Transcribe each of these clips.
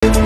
Good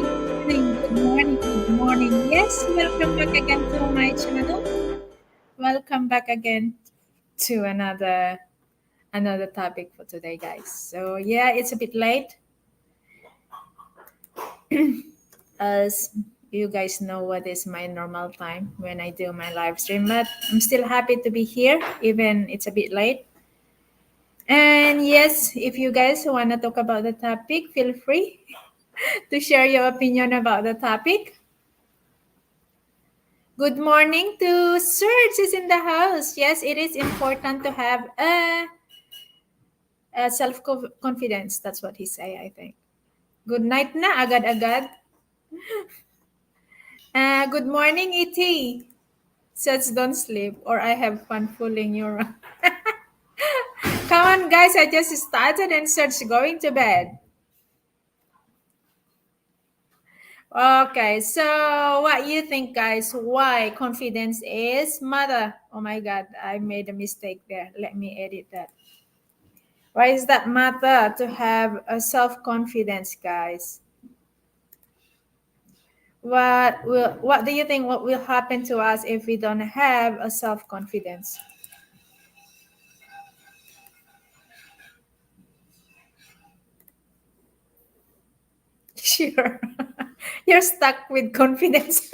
morning, good morning, good morning. Yes, welcome back again to my channel. Welcome back again to another topic for today, guys. So yeah, it's a bit late, as you guys know what is my normal time when I do my live stream. But I'm still happy to be here, even it's a bit late. And yes, if you guys want to talk about the topic, feel free to share your opinion about the topic. Good morning to Serge is in the house. Yes, it is important to have a self confidence. That's what he say, I think. Good night na, agad-agad. Good morning, E.T. Says don't sleep or I have fun fooling you. Come on, guys, I just started and Serge going to bed. Okay, so what you think, guys? Why confidence is matter? Oh my God, I made a mistake there. Let me edit that. Why is that matter to have a self-confidence, guys? What do you think what will happen to us if we don't have a self-confidence? Sure. You're stuck with confidence.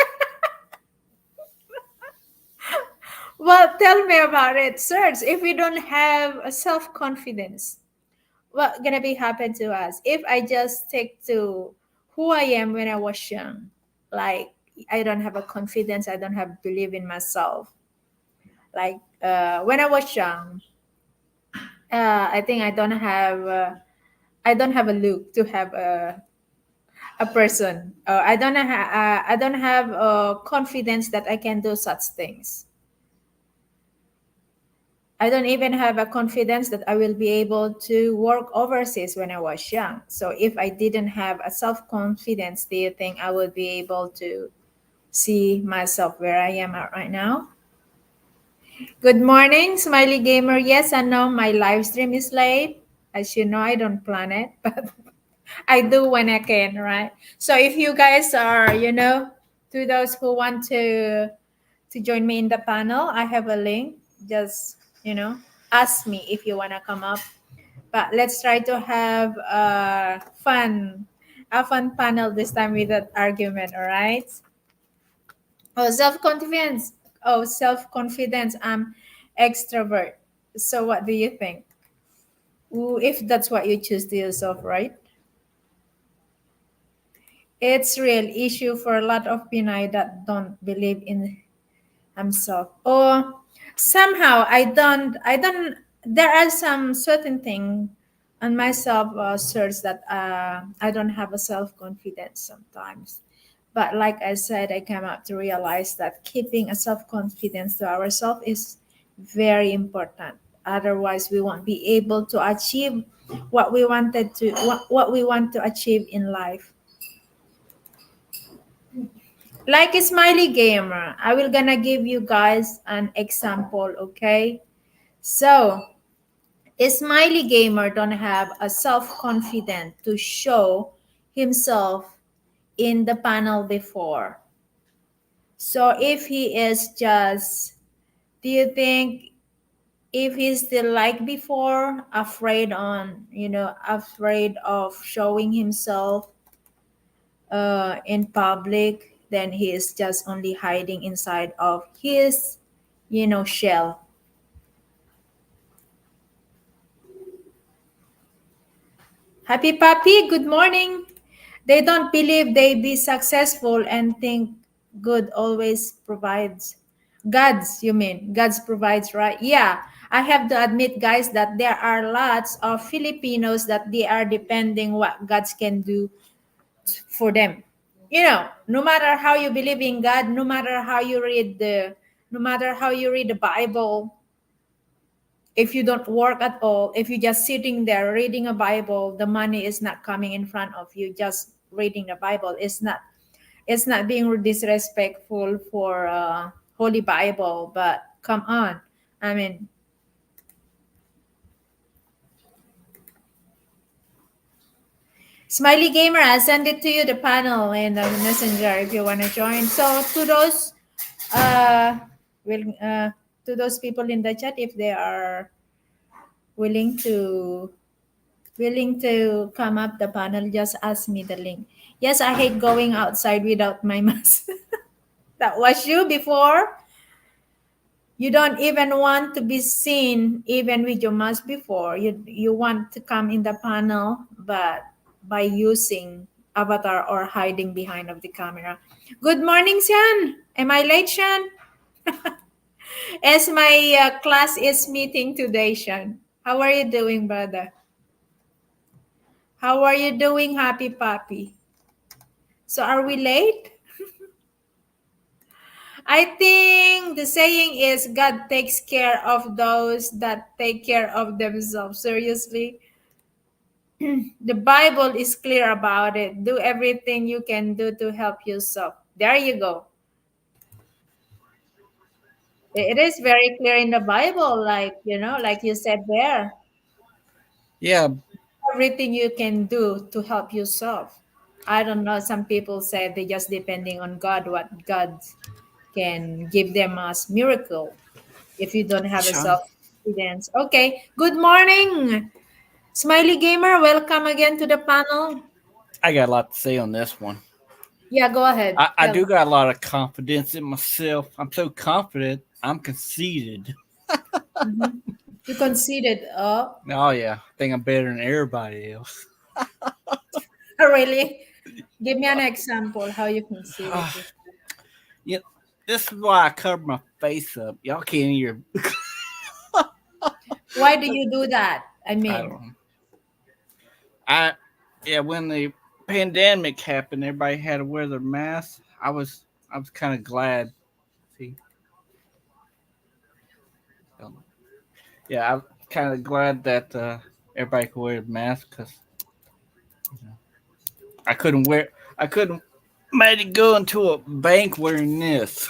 Well, tell me about it. Serge, if we don't have a self-confidence, what gonna be happen to us if I just stick to who I am when I was young? Like I don't have a confidence, I don't have belief in myself. Like when I was young, I think I don't have a look to have a person. I don't have confidence that I can do such things. I don't even have a confidence that I will be able to work overseas when I was young. So if I didn't have a self confidence, do you think I would be able to see myself where I am at right now? Good morning, Smiley Gamer. Yes, I know my live stream is late. As you know, I don't plan it, but I do when I can, right? So if you guys are, to those who want to join me in the panel, I have a link. Just, ask me if you want to come up. But let's try to have a fun panel this time with that argument, all right? Oh, self-confidence. Oh, self-confidence. I'm extrovert. So what do you think? Ooh, if that's what you choose to yourself, right? It's real issue for a lot of Pinay that don't believe in himself. Or somehow I don't there are some certain thing on myself search that I don't have a self-confidence sometimes. But like I said, I came out to realize that keeping a self-confidence to ourselves is very important. Otherwise, we won't be able to achieve what we want to achieve in life. Like a smiley gamer, I will gonna give you guys an example, okay? So, a smiley gamer don't have a self-confidence to show himself in the panel before. So if he is just, do you think if he's still like before, afraid on, afraid of showing himself in public, then he is just only hiding inside of his, shell. Happy Papi, good morning. They don't believe they be successful and think good always provides. God's, you mean? God's provides, right? Yeah. I have to admit, guys, that there are lots of Filipinos that they are depending what God's can do for them. No matter how you believe in God, no matter how you read the Bible, if you don't work at all, if you're just sitting there reading a Bible, the money is not coming in front of you. Just reading the Bible is not. It's not being disrespectful for Holy Bible, but come on. I mean, Smiley Gamer, I'll send it to you the panel in the messenger if you want to join. So uh, will to those people in the chat, if they are willing to come up the panel, just ask me the link. Yes, I hate going outside without my mask. That was you before. You don't even want to be seen even with your mask before. You want to come in the panel, but by using avatar or hiding behind of the camera. Good morning, Shan. Am I late, Shan? As my class is meeting today, Shan. How are you doing, brother? How are you doing, happy puppy? So are we late? I think the saying is God takes care of those that take care of themselves. Seriously, the Bible is clear about it. Do everything you can do to help yourself. There you go. It is very clear in the Bible, like you said there. Yeah, Everything you can do to help yourself. I don't know. Some people say they just depending on God, what God can give them as miracle if you don't have a Sean. self confidence. Okay. Good morning, Smiley Gamer. Welcome again to the panel. I got a lot to say on this one. Yeah, go ahead. I Tell do me. got a lot of confidence in myself. I'm so confident, I'm conceited. Mhm. You conceded. Oh, Oh, yeah. I think I'm better than everybody else. really? Give me an example how you conceded. Yeah, this is why I cover my face up. Y'all can't hear. Why do you do that? I I don't mean, know. I Yeah, when the pandemic happened, everybody had to wear their masks. I was kind of glad. See, yeah, I'm kind of glad that everybody could wear a mask because I couldn't wear. I couldn't maybe go into a bank wearing this.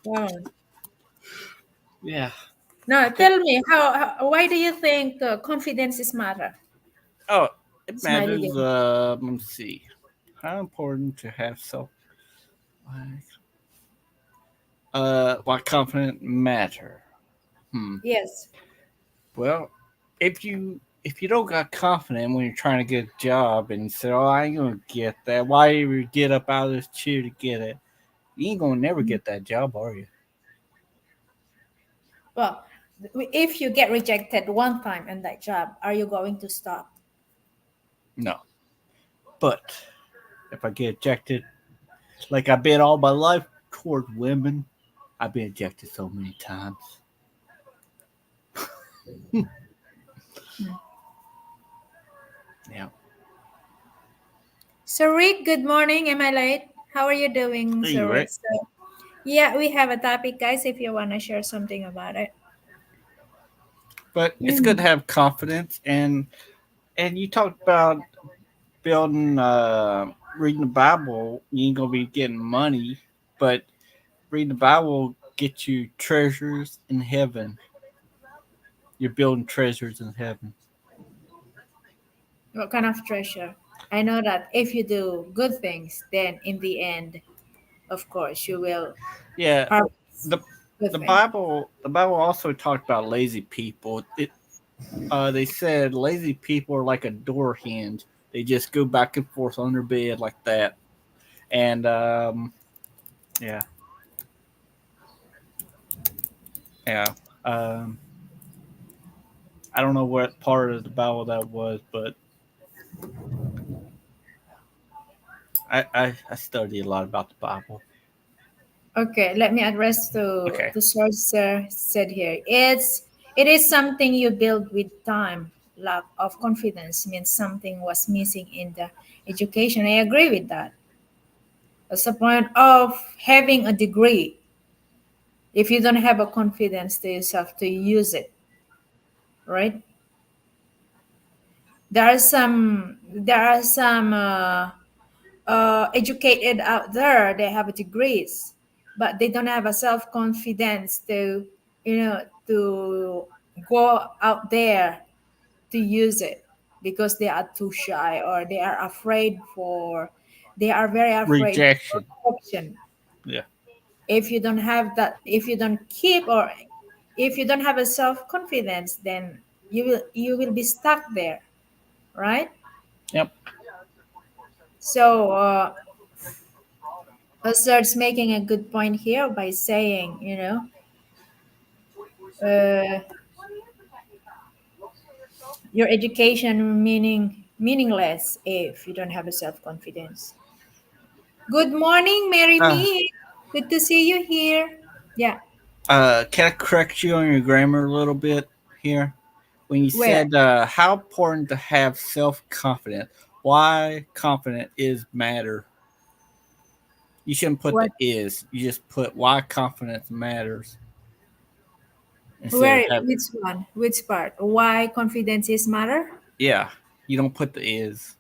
wow. Yeah. Now, I could. tell me, why do you think confidence is matter? Oh, it Smiley matters. Gamer. Let's see. How important to have self. Like, why confident matter? Hmm. Yes. Well, if you don't got confident when you're trying to get a job and you say, "Oh, I ain't gonna get that," why you get up out of this chair to get it? You ain't gonna never get that job, are you? Well, if you get rejected one time in that job, are you going to stop? No. But if I get ejected, like I've been all my life toward women, I've been ejected so many times. Yeah. So, Rick, good morning. Am I late? How are you doing, Hey, Sir right. Rick? So, yeah, we have a topic, guys, if you want to share something about it. But it's good to have confidence, and you talked about building. reading the Bible, you ain't gonna be getting money, but reading the Bible get you treasures in heaven. You're building treasures in heaven. What kind of treasure? I know that if you do good things, then in the end, of course, you will Yeah, harvest the good the things. Bible also talked about lazy people. They said lazy people are like a door hinge. They just go back and forth on their bed like that. And yeah, yeah. Um, I don't know what part of the Bible that was, but I study a lot about the Bible. Okay, let me address to Okay. the source said here. It is something you build with time. Lack of confidence means something was missing in the education. I agree with that. What's the point of having a degree if you don't have a confidence to yourself to use it, right? There are some educated out there. They have degrees, but they don't have a self confidence to to go out there to use it because they are too shy or they are very afraid for Rejection. rejection. Yeah. If you don't have that, if you don't keep or if you don't have a self confidence, then you will be stuck there, right? Yep. So starts making a good point here by saying, uh, your education meaningless if you don't have a self confidence. Good morning, Mary Uh, Me. Good to see you here. Yeah. can I correct you on your grammar a little bit here? When you Where? said how important to have self confidence, why confident is matter. You shouldn't put the What? is. You just put why confidence matters instead of Where? have. Which one? Which part? Why confidence is matter? Yeah, you don't put the is.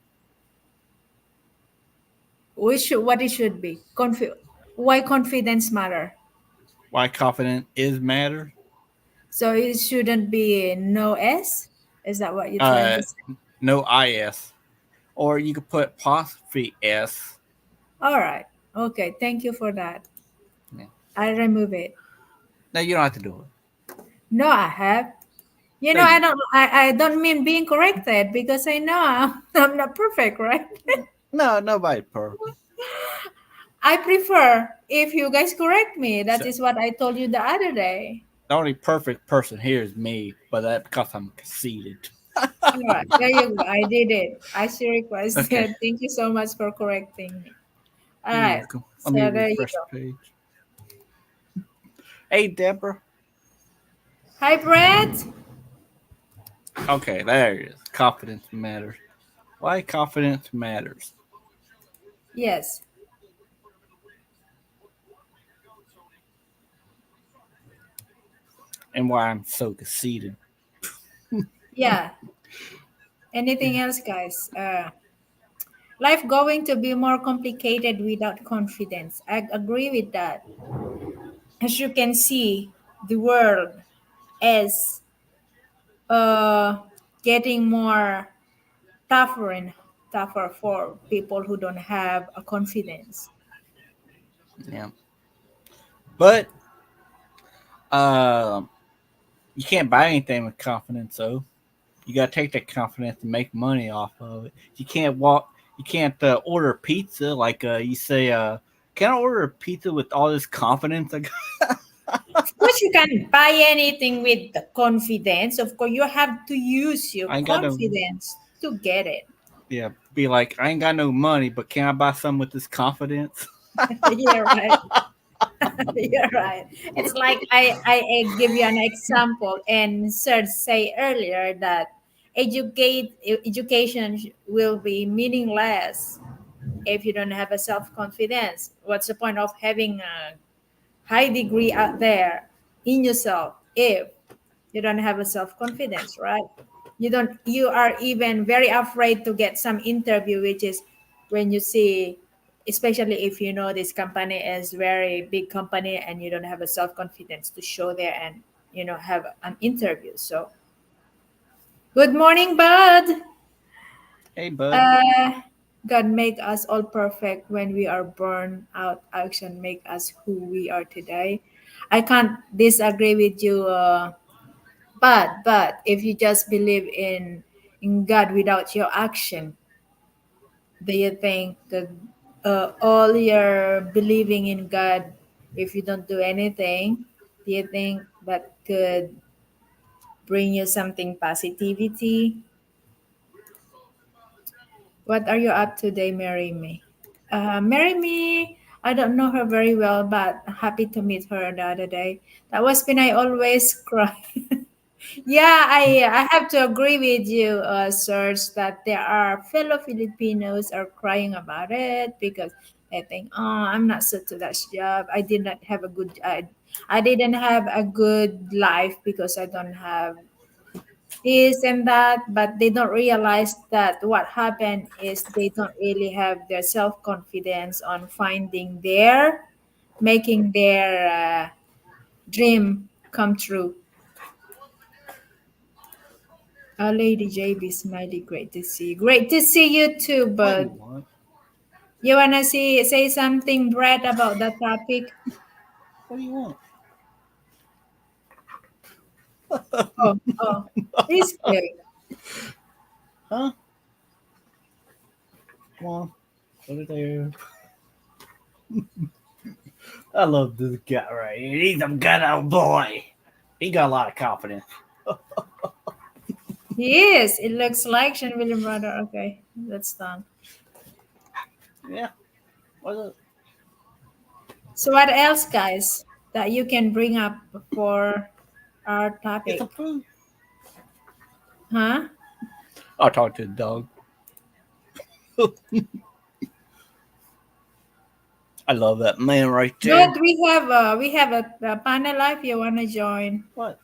Which what it should be? Why confidence matter? Why confident is matter. So it shouldn't be no s. Is that what you're trying Uh, to say? no is, or you could put apostrophe s. All right. Okay. Thank you for that. Yeah. I'll remove it. No, you don't have to do No, I have. it. No, I don't mean being corrected because I know I'm not perfect, right? no, nobody perfect. I prefer if you guys correct me. That So, is what I told you the other day. the only perfect person here is me, but that's because I'm conceited. All right, there you go. I did it. I should request Okay, that. Thank you so much for correcting me. All you're right, welcome. Let me so there you refresh go. the page. Hey, Deborah. Hi, Brett. Okay, there it is. Confidence matters. Why confidence matters, Yes. and why I'm so conceited. Yeah. Anything else, guys? Life going to be more complicated without confidence. I agree with that. As you can see, the world is uh, getting more tougher and tougher for people who don't have a confidence. Yeah, but um, you can't buy anything with confidence, though. You gotta take that confidence and make money off of it. You can't walk. You can't order pizza like you say. Can I order a pizza with all this confidence? Of course, you can buy anything with the confidence. Of course, you have to use your I ain't got no. confidence to get it. Yeah, be like I ain't got no money, but can I buy some with this confidence? You're right. You're right. It's like I give you an example, and Sir say earlier that education will be meaningless if you don't have a self confidence. What's the point of having a high degree out there in yourself if you don't have a self confidence, right? You are even very afraid to get some interview which is when you see, especially if you know this company is very big company and you don't have a self confidence to show there and have an interview. So good morning, Bud. Hey, bud. Uh, God make us all perfect when we are born out. Action make us who we are today. I can't disagree with you, but if you just believe in God without your action, do you think that all your believing in God, if you don't do anything, do you think that could bring you something positivity? What are you up to today, Mary Me? Mary Me, I don't know her very well, but happy to meet her the other day. That was when I always cry. Yeah, I have to agree with you, Serge, that there are fellow Filipinos are crying about it because they think, oh, I'm not suited to that job. I did not have a good, I didn't have a good life because I don't have this and that. But they don't realize that what happened is they don't really have their self confidence on finding making their dream come true. Lady JB Smiley, great to see you. Great to see you too, What do you but want? you wanna say something, Brett, about that topic? What do you want? Oh, he's good. Huh? Come on. Put it there. I love this guy right here. He's a good old boy. He got a lot of confidence. He is. It looks like Sean William brother. Okay, that's done. Yeah. What's up? So what else, guys, that you can bring up for our Get some topic? food. Huh? I'll talk to the dog. I love that man right there. But we have a panel live. You wanna join? What?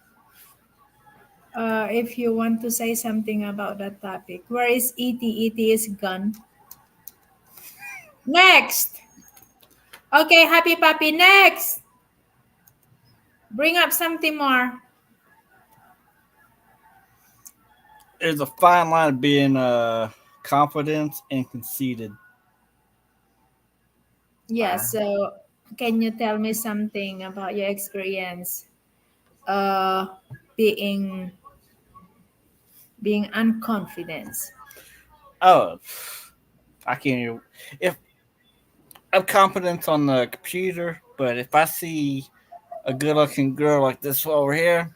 If you want to say something about that topic, where is ET? ET is gone. Next. Okay, happy puppy. Next. Bring up something more. There's a fine line of being confident and conceited. Yeah, so can you tell me something about your experience uh being being unconfident? Oh, I can't even. If I'm confident on the computer, but if I see a good looking girl like this over here,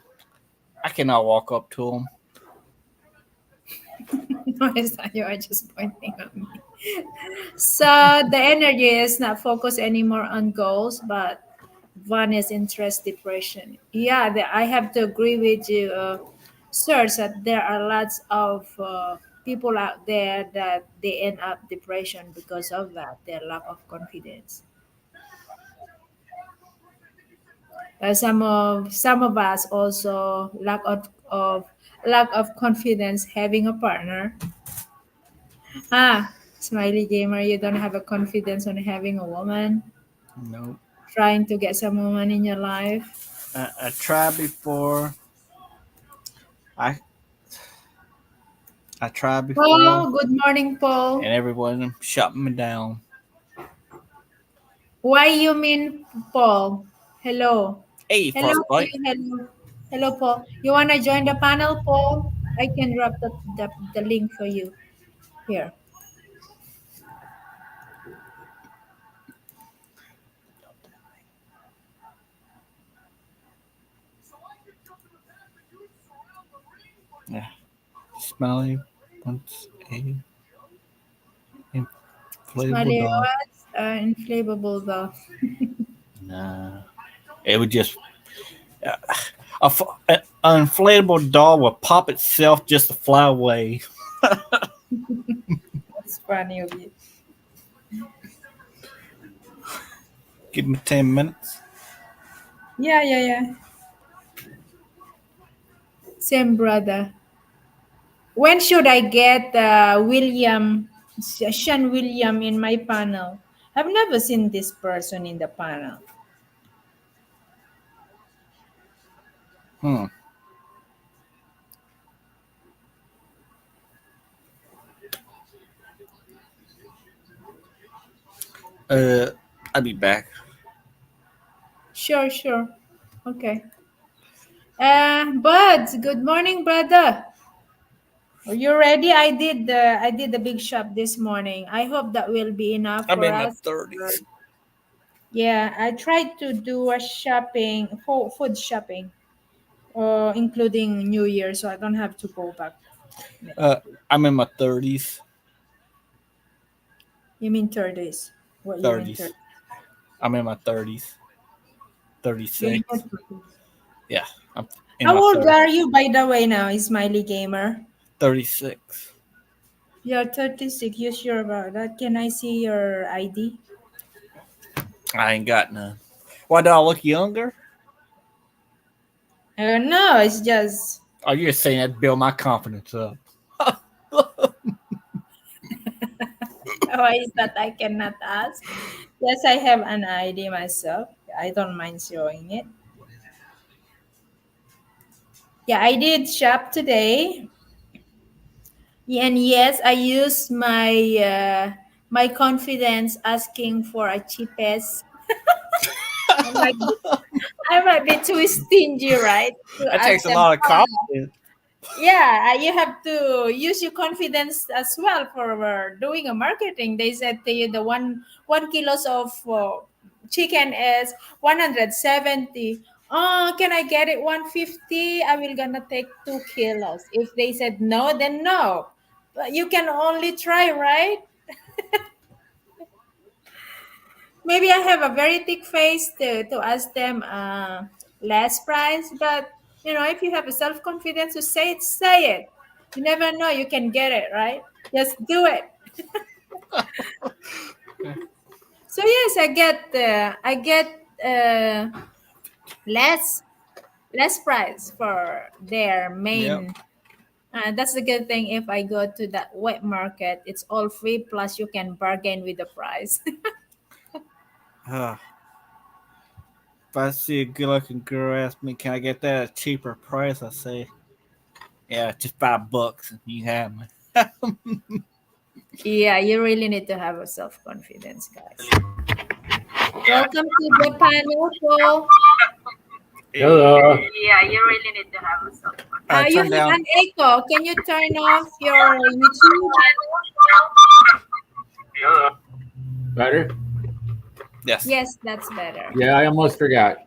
I cannot walk up to them. No, it's not you are just pointing at me. So the energy is not focused anymore on goals, but one is interest depression. Yeah, I have to agree with you, Sirs, that there are lots of people out there that they end up depression because of that, their lack of confidence. Some of us also lack of confidence having a partner. Ah, smiley gamer, you don't have a confidence on having a woman, No, trying to get some woman in your life. I tried before. I I tried before, Paul, good morning, and Paul. everyone shut me down. Why you mean Paul? Hello. Hey, Hello to frostbite. you, hello. Hello, Paul. You wanna join the panel, Paul? I can drop the link for you here. Yeah, Smiley wants a inflatable Smiley doll. was inflatable though. Nah, it would just uh, an inflatable doll would pop itself just to fly away. That's funny of you. Give me 10 minutes. Yeah, yeah, yeah. Same brother. When should I get William? Sean William in my panel. I've never seen this person in the panel. Hmm. I'll be back. Sure, sure. Okay. Buds, good morning, brother. Are you ready? I did the big shop this morning. I hope that will be enough I'm for in my us. 30s. Yeah, I tried to do a shopping, food shopping, including New Year, so I don't have to go back. Uh, I'm in my 30s. You mean 30s? What you mean 30s. 30s? I'm in my 30s. You're in your 36. 30s. Yeah, I'm in How my old 30s. are you, by the way, now, Smiley Gamer? 36. You're 36. You sure about that? Can I see your ID? I ain't got none. Why do I look younger? No, it's just. Oh, you're saying that to build my confidence up. Why is that I cannot ask? Yes, I have an ID myself. I don't mind showing it. Yeah, I did shop today. And yes, I use my confidence asking for a cheapest. I might be, I might be too stingy, right? To That ask takes a them. lot of confidence. Yeah, you have to use your confidence as well for doing a marketing. They said to you the one kilos of chicken is 170. Oh, can I get it 150? I will gonna take 2 kilos. If they said no, then no. But you can only try, right? Maybe I have a very thick face to ask them less price, but if you have a self confidence to say it, say it. You never know, you can get it right. Just do it. So yes, I get less less price for their Yep. main. That's the good thing. If I go to that wet market, it's all free. Plus, you can bargain with the price. Uh, if I see a good looking girl ask me, can I get that at a cheaper price? I say, yeah, just $5 and you have me. Yeah, you really need to have a self confidence, guys. Welcome to the panel, Paul. Hello. Yeah, you really need to have a self confidence. You Turn have down. an echo. Can you turn off your YouTube? Better? Yes. Yes, that's better. Yeah, I almost forgot.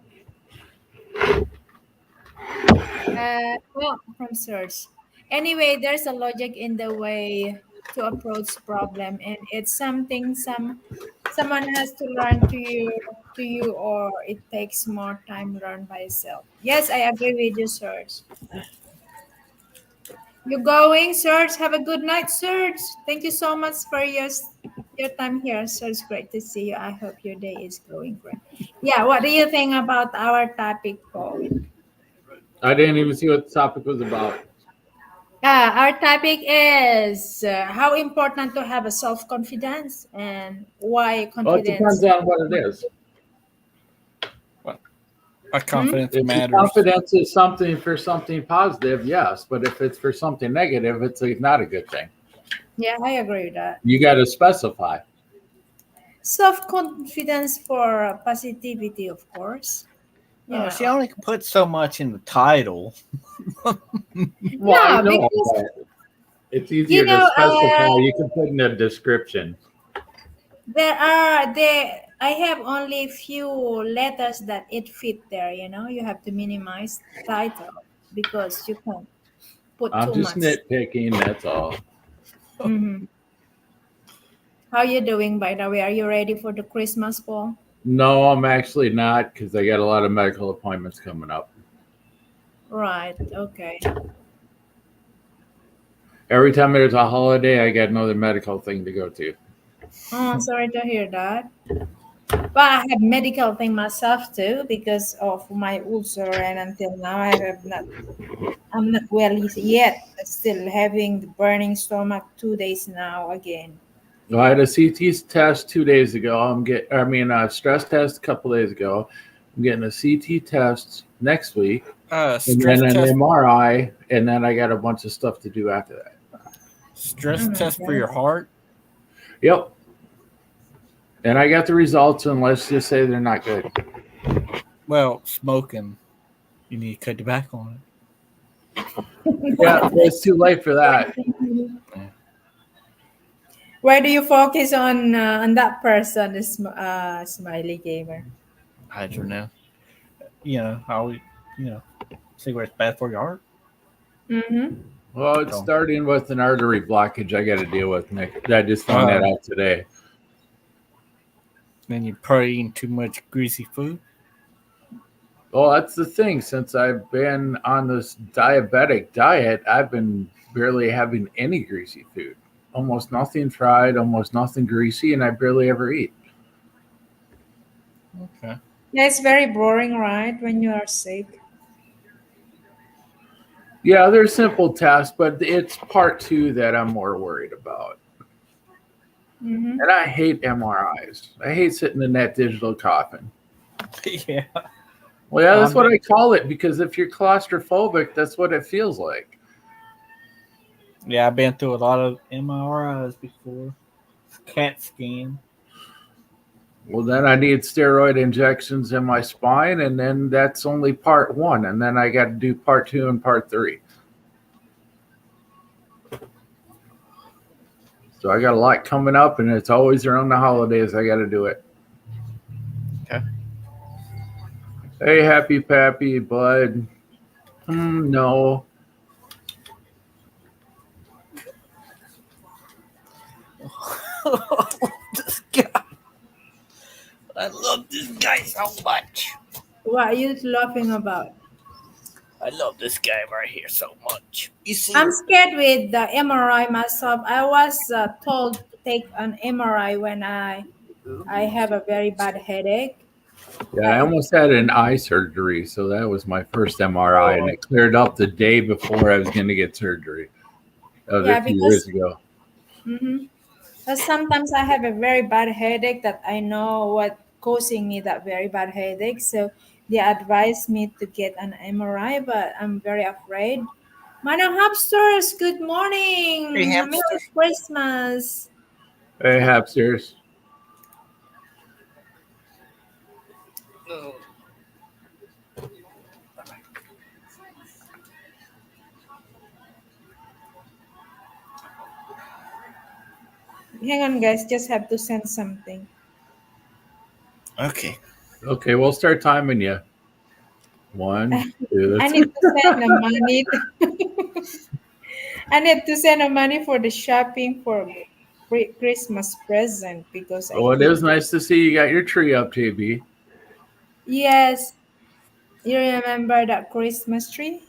Well, from source. Anyway, there's a logic in the way to approach problem, and it's something someone has to learn to you, or it takes more time learned by itself. Yes, I agree with you, Serge. You going, Serge? Have a good night, Serge. Thank you so much for your time here, Serge. Great to see you. I hope your day is going great. Yeah, what do you think about our topic, Paul? I didn't even see what the topic was about. Our topic is how important to have a self confidence and why Well, it confidence. depends on what it is. My Hmm? confidence If the matters. confidence is something for something positive, yes. But if it's for something negative, it's not a good thing. Yeah, I agree with that. You got to specify. Self confidence for positivity, of course. You Oh, she know, only can put so much in the title. Well, I yeah, know, because but it's you easier to know, specify. You can put in a description. there. I have only few letters that it fit there. You have to minimize title because you can't put I'm too just much. nitpicking. That's all. Hmm. How you doing, by the way? Are you ready for the Christmas ball? No, I'm actually not because I got a lot of medical appointments coming up. Right. Okay. Every time there's a holiday, I got another medical thing to go to. Oh, sorry to hear that. But I have medical thing myself too because of my ulcer, and until now I have not. I'm not well yet. Still having the burning stomach 2 days now again. Well, I had a CT test 2 days ago. A stress test a couple days ago. I'm getting a CT test next week, and Stress then an test. MRI, and then I got a bunch of stuff to do after that. Stress Oh my test for God. your heart. Yep. And I got the results, and let's just say they're not good. Well, smoking. You need to cut the back on Yeah, it's too late for that. Why do you focus on that person, the smiley gamer? it. I don't know. How cigarettes bad for your heart. Mm-hmm. Well, it's So, starting with an artery blockage I got to deal with, Nick. I just found that out today. then you're probably eating too much greasy food. Well, that's the thing. Since I've been on this diabetic diet, I've been barely having any greasy food. Almost nothing fried, almost nothing greasy, and I barely ever eat. Okay. Yeah, it's very boring, right? When you are sick. Yeah, they're simple tests, but it's part two that I'm more worried about. Mm-hmm. And I hate MRIs. I hate sitting in that digital coffin. Yeah. Well, yeah, that's Um, what I call it because if you're claustrophobic, that's what it feels like. Yeah, I've been through a lot of MRIs before. CAT scan. Well, then I need steroid injections in my spine, and then that's only part one. And then I got to do part two and part three. So I got a lot coming up, and it's always around the holidays. I got to do it. Okay. Hey, happy pappy, bud. No. This guy. I love this guy so much. What are you laughing about? I love this guy right here so much. You see? I'm scared with the MRI myself. I was told to take an MRI when I have a very bad headache. Yeah, I almost had an eye surgery. So that was my first MRI, and it cleared up the day before I was going to get surgery. That was Yeah, a few years because ago. mhm. Sometimes I have a very bad headache that I know what causing me that very bad headache. So they advised me to get an MRI, but I'm very afraid. Madam Hamsters, good Hey, morning. hamster. Merry Christmas. Hey, Hapsters. Oh. Hang on, guys. Just have to send something. Okay. Okay, we'll start timing you. 1, 2, I need to send the money. I need to send the money for the shopping for Christmas present because I Oh, it keep. is nice to see you got your tree up, JB. Yes, you remember that Christmas tree?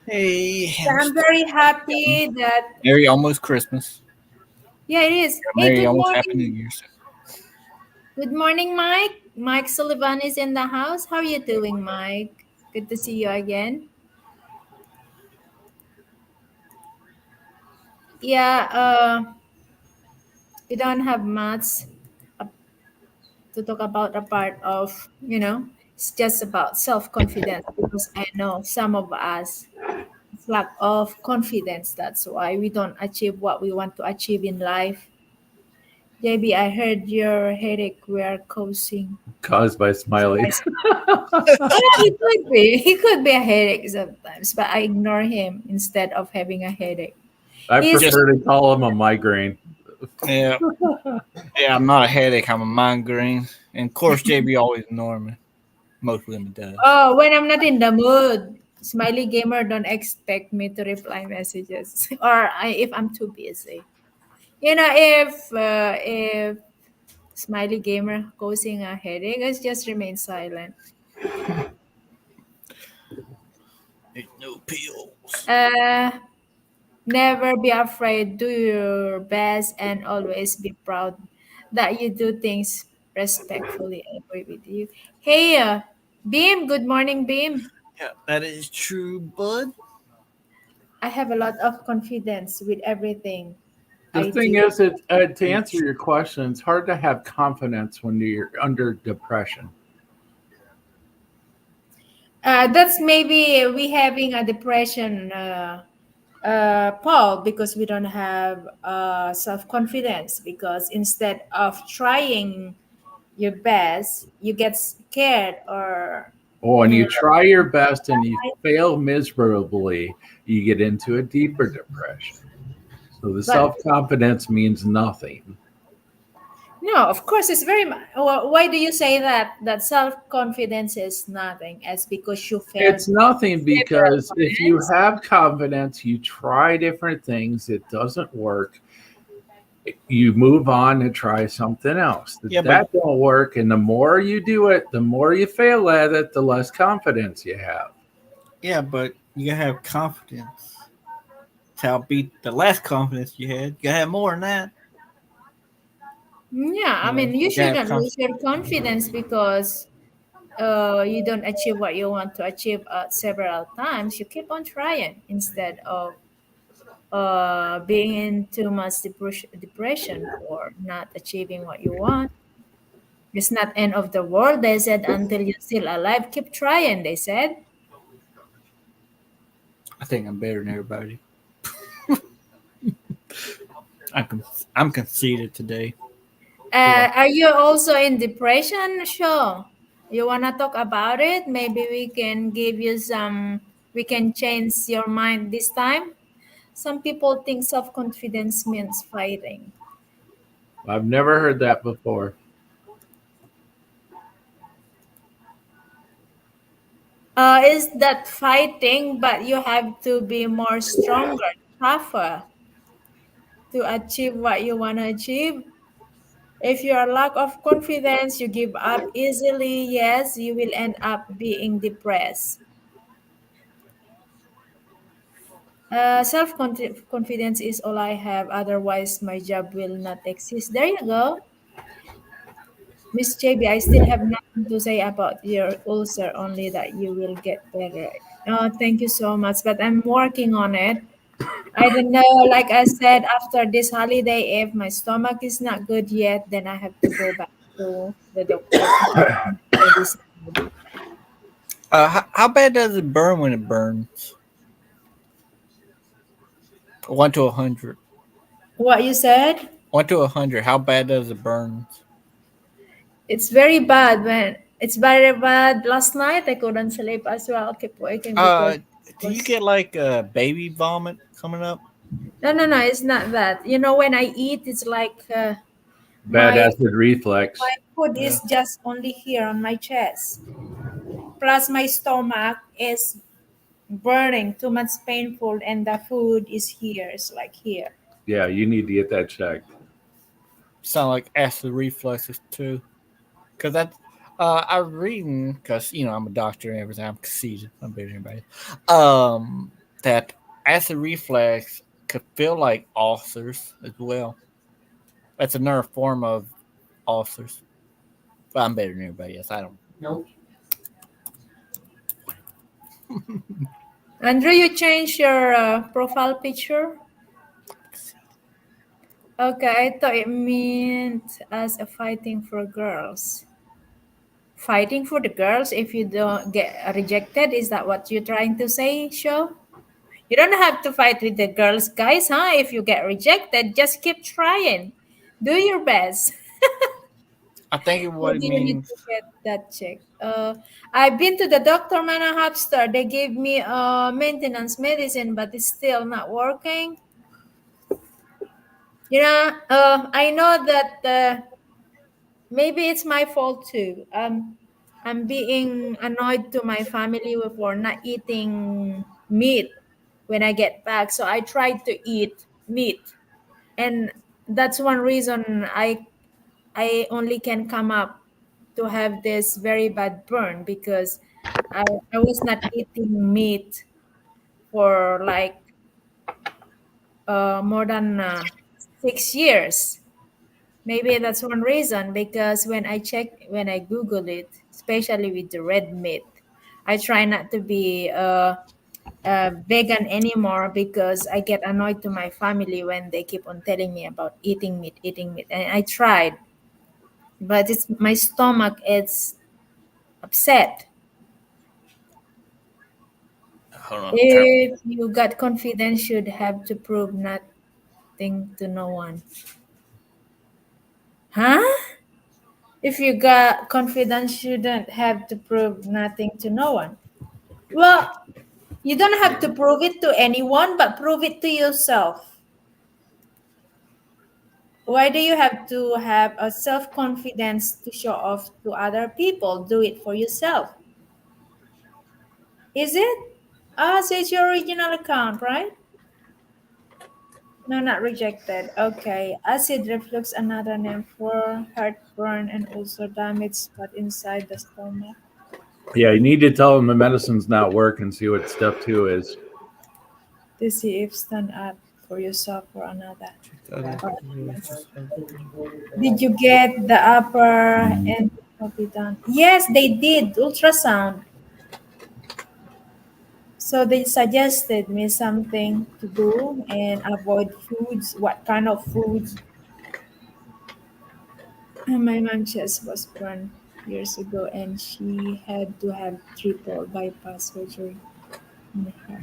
Hey, So I'm hamster. very happy that. Merry almost Christmas. Yeah, it is. Hey, Merry good almost Happy New morning. Year's. Good morning, Mike. Mike Sullivan is in the house. How are you doing, Mike? Good to see you again. Yeah, we don't have much to talk about a part of, it's just about self-confidence because I know some of us it's lack of confidence. That's why we don't achieve what we want to achieve in life. JB, I heard your headache were causing. Caused by Smiley. Yeah, he could be. He could be a headache sometimes, but I ignore him instead of having a headache. I He's Just prefer to call him a migraine. yeah, yeah. I'm not a headache. I'm a migraine. And of course, JB always ignore me. Most women does. when I'm not in the mood. Smiley gamer don't expect me to reply messages or if I'm too busy. If Smiley gamer causing a headache, I just remain silent. Ain't no pills. Uh, Never be afraid. Do your best and always be proud that you do things respectfully. I agree with you. Hey, Beam. Good morning, Beam. Yeah, that is true, bud. I have a lot of confidence with everything The I thing do. is, to answer your question, it's hard to have confidence when you're under depression. That's maybe we having a depression, Paul, because we don't have self confidence. Because instead of trying your best, you get scared or Oh, and uh, you try your best and you fail miserably, you get into a deeper depression. So the but self confidence means nothing. no, of course, it's very. Why do you say that? That self confidence is nothing, as because you failed It's nothing several because if you times. have confidence, you try different things, it doesn't work, you move on to try something else. Yeah, but That don't work, and the more you do it, the more you fail at it, the less confidence you have. but you gotta have confidence to outbeat the less confidence you had. You gotta have more than that. Yeah, I mean, you You gotta have shouldn't lose your confidence because you don't achieve what you want to achieve several times. You keep on trying instead of being in too much depression for not achieving what you want. It's not end of the world. They said until you're still alive, keep trying. They said. I think I'm better than everybody. I'm con- I'm conceited today. Are you also in depression? Sure. You wanna talk about it? Maybe we can give you some. We can change your mind this time. Some people think self confidence means fighting. I've never heard that before. Is that fighting? But you have to be more stronger, tougher to achieve what you wanna achieve. If you are lack of confidence, you give up easily. Yes, you will end up being depressed. Self confidence is all I have. Otherwise, my job will not exist. There you go. Miss JB, I still have nothing to say about your ulcer, only that you will get better. Oh, thank you so much. But I'm working on it. I don't know. Like I said, after this holiday, if my stomach is not good yet, then I have to go back to the doctor to get medicine. How bad does it burn when it burns? 1 to 100. What you said? 1 to 100. How bad does it burn? It's very bad when it's very bad. Last night I couldn't sleep as well. I kept waking because Uh, it do you was get like baby vomit coming up? no. It's not that. You know, when I eat, it's like Bad my acid reflex. my food Yeah. is just only here on my chest. Plus, my stomach is burning, too much painful, and the food is here. It's like here. Yeah, you need to get that checked. Sound like acid reflexes too. Cause that, I was reading because I'm a doctor and everything. I'm conceited. I'm better than anybody. That acid reflex could feel like ulcers as well. That's another form of ulcers. But I'm better than everybody else. I don't. Andrew, you change your profile picture. Okay, I thought it meant as a fighting for girls. Fighting for the girls if you don't get rejected, is that what you're trying to say, Show? You don't have to fight with the girls, guys, huh? If you get rejected, just keep trying. Do your best. I think what it Maybe you need means. to get that checked. I've been to the doctor, Mana Hapster. They gave me maintenance medicine, but it's still not working. I know that maybe it's my fault too. I'm being annoyed to my family for not eating meat when I get back. So I tried to eat meat, and that's one reason I only can come up to have this very bad burn because I was not eating meat for like more than 6 years. Maybe that's one reason because when I Google it, especially with the red meat, I try not to be vegan anymore because I get annoyed to my family when they keep on telling me about eating meat. And I tried, but it's my stomach. It's upset. Hold on. If you got confidence, should have to prove nothing to no one. Huh? If you got confidence, shouldn't have to prove nothing to no one. Well, you don't have to prove it to anyone, but prove it to yourself. Why do you have to have a self-confidence to show off to other people? Do it for yourself. Is it? Ah, so it's your original account, right? No, not rejected. Okay. Acid reflux, another name for heartburn and also damage spot inside the stomach. Yeah, you need to tell them the medicine's not working. See what step 2 is. To see if stand up for yourself or another. Did you get the upper and copy done? Yes, they did ultrasound. So they suggested me something to do and avoid foods. What kind of foods? My mom chest was burned years ago, and she had to have triple bypass surgery in the heart.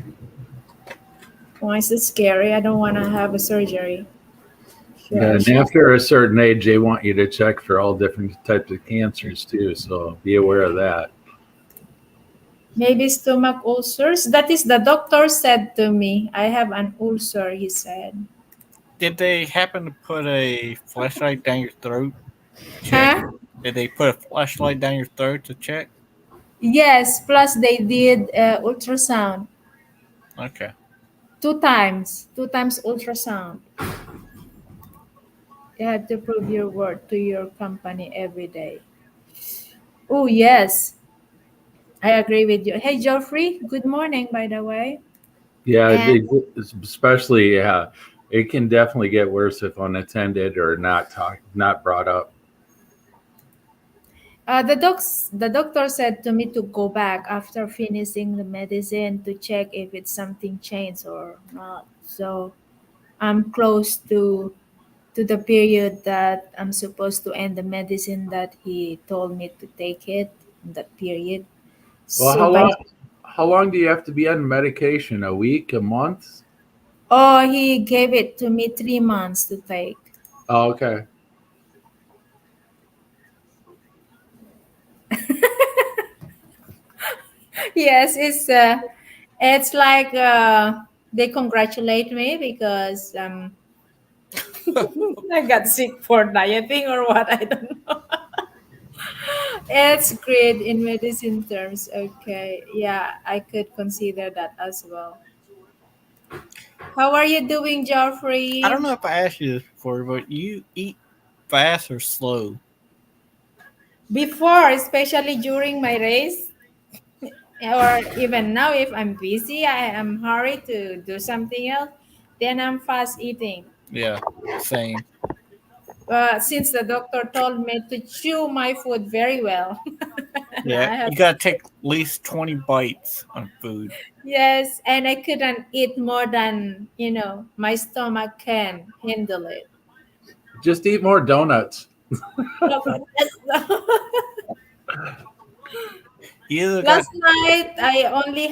Why is it scary? I don't want to have a surgery. Yeah, and after a certain age, they want you to check for all different types of cancers too. So be aware of that. Maybe stomach ulcers. That is the doctor said to me. I have an ulcer, he said. Did they happen to put a flashlight down your throat? Check. Huh? Did they put a flashlight down your throat to check? Yes, plus they did ultrasound. Okay. Two times ultrasound. You have to prove your worth to your company every day. Oh, yes. I agree with you. Hey, Geoffrey, good morning, by the way. Yeah, And especially it can definitely get worse if unattended or not brought up. the doctor said to me to go back after finishing the medicine to check if it's something changed or not. So I'm close to the period that I'm supposed to end the medicine that he told me to take it in that period. Well, So by how long do you have to be on medication? A week, a month? he gave it to me 3 months to take. Oh, okay. Yes, it's like they congratulate me because I got sick for dieting or what, I don't know. It's great in medicine terms. Okay, yeah, I could consider that as well. How are you doing, I don't Geoffrey? know if I asked you this before, but you eat fast or slow? Before, especially during my race, or even now, if I'm busy, I am hurried to do something else, then I'm fast eating. Yeah, same. Since the doctor told me to chew my food very well, and Yeah, I have you gotta take at least 20 bites on food. yes, and I couldn't eat more than my stomach can handle it. Just eat more donuts. You either got Last night I only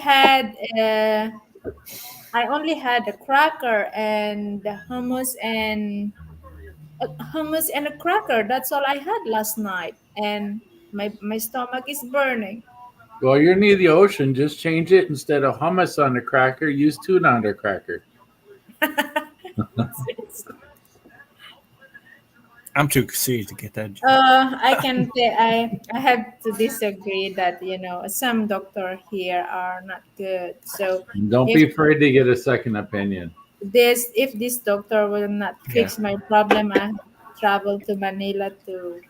had a cracker and the hummus and a cracker. That's all I had last night, and my stomach is burning. Well, you're near the ocean. Just change it instead of hummus on the cracker. Use tuna on the cracker. I'm too conceited to get that job. I can say I have to disagree that some doctor here are not good. So And don't if be afraid to get a second opinion. this doctor will not Yeah. fix my problem, I have to travel to Manila to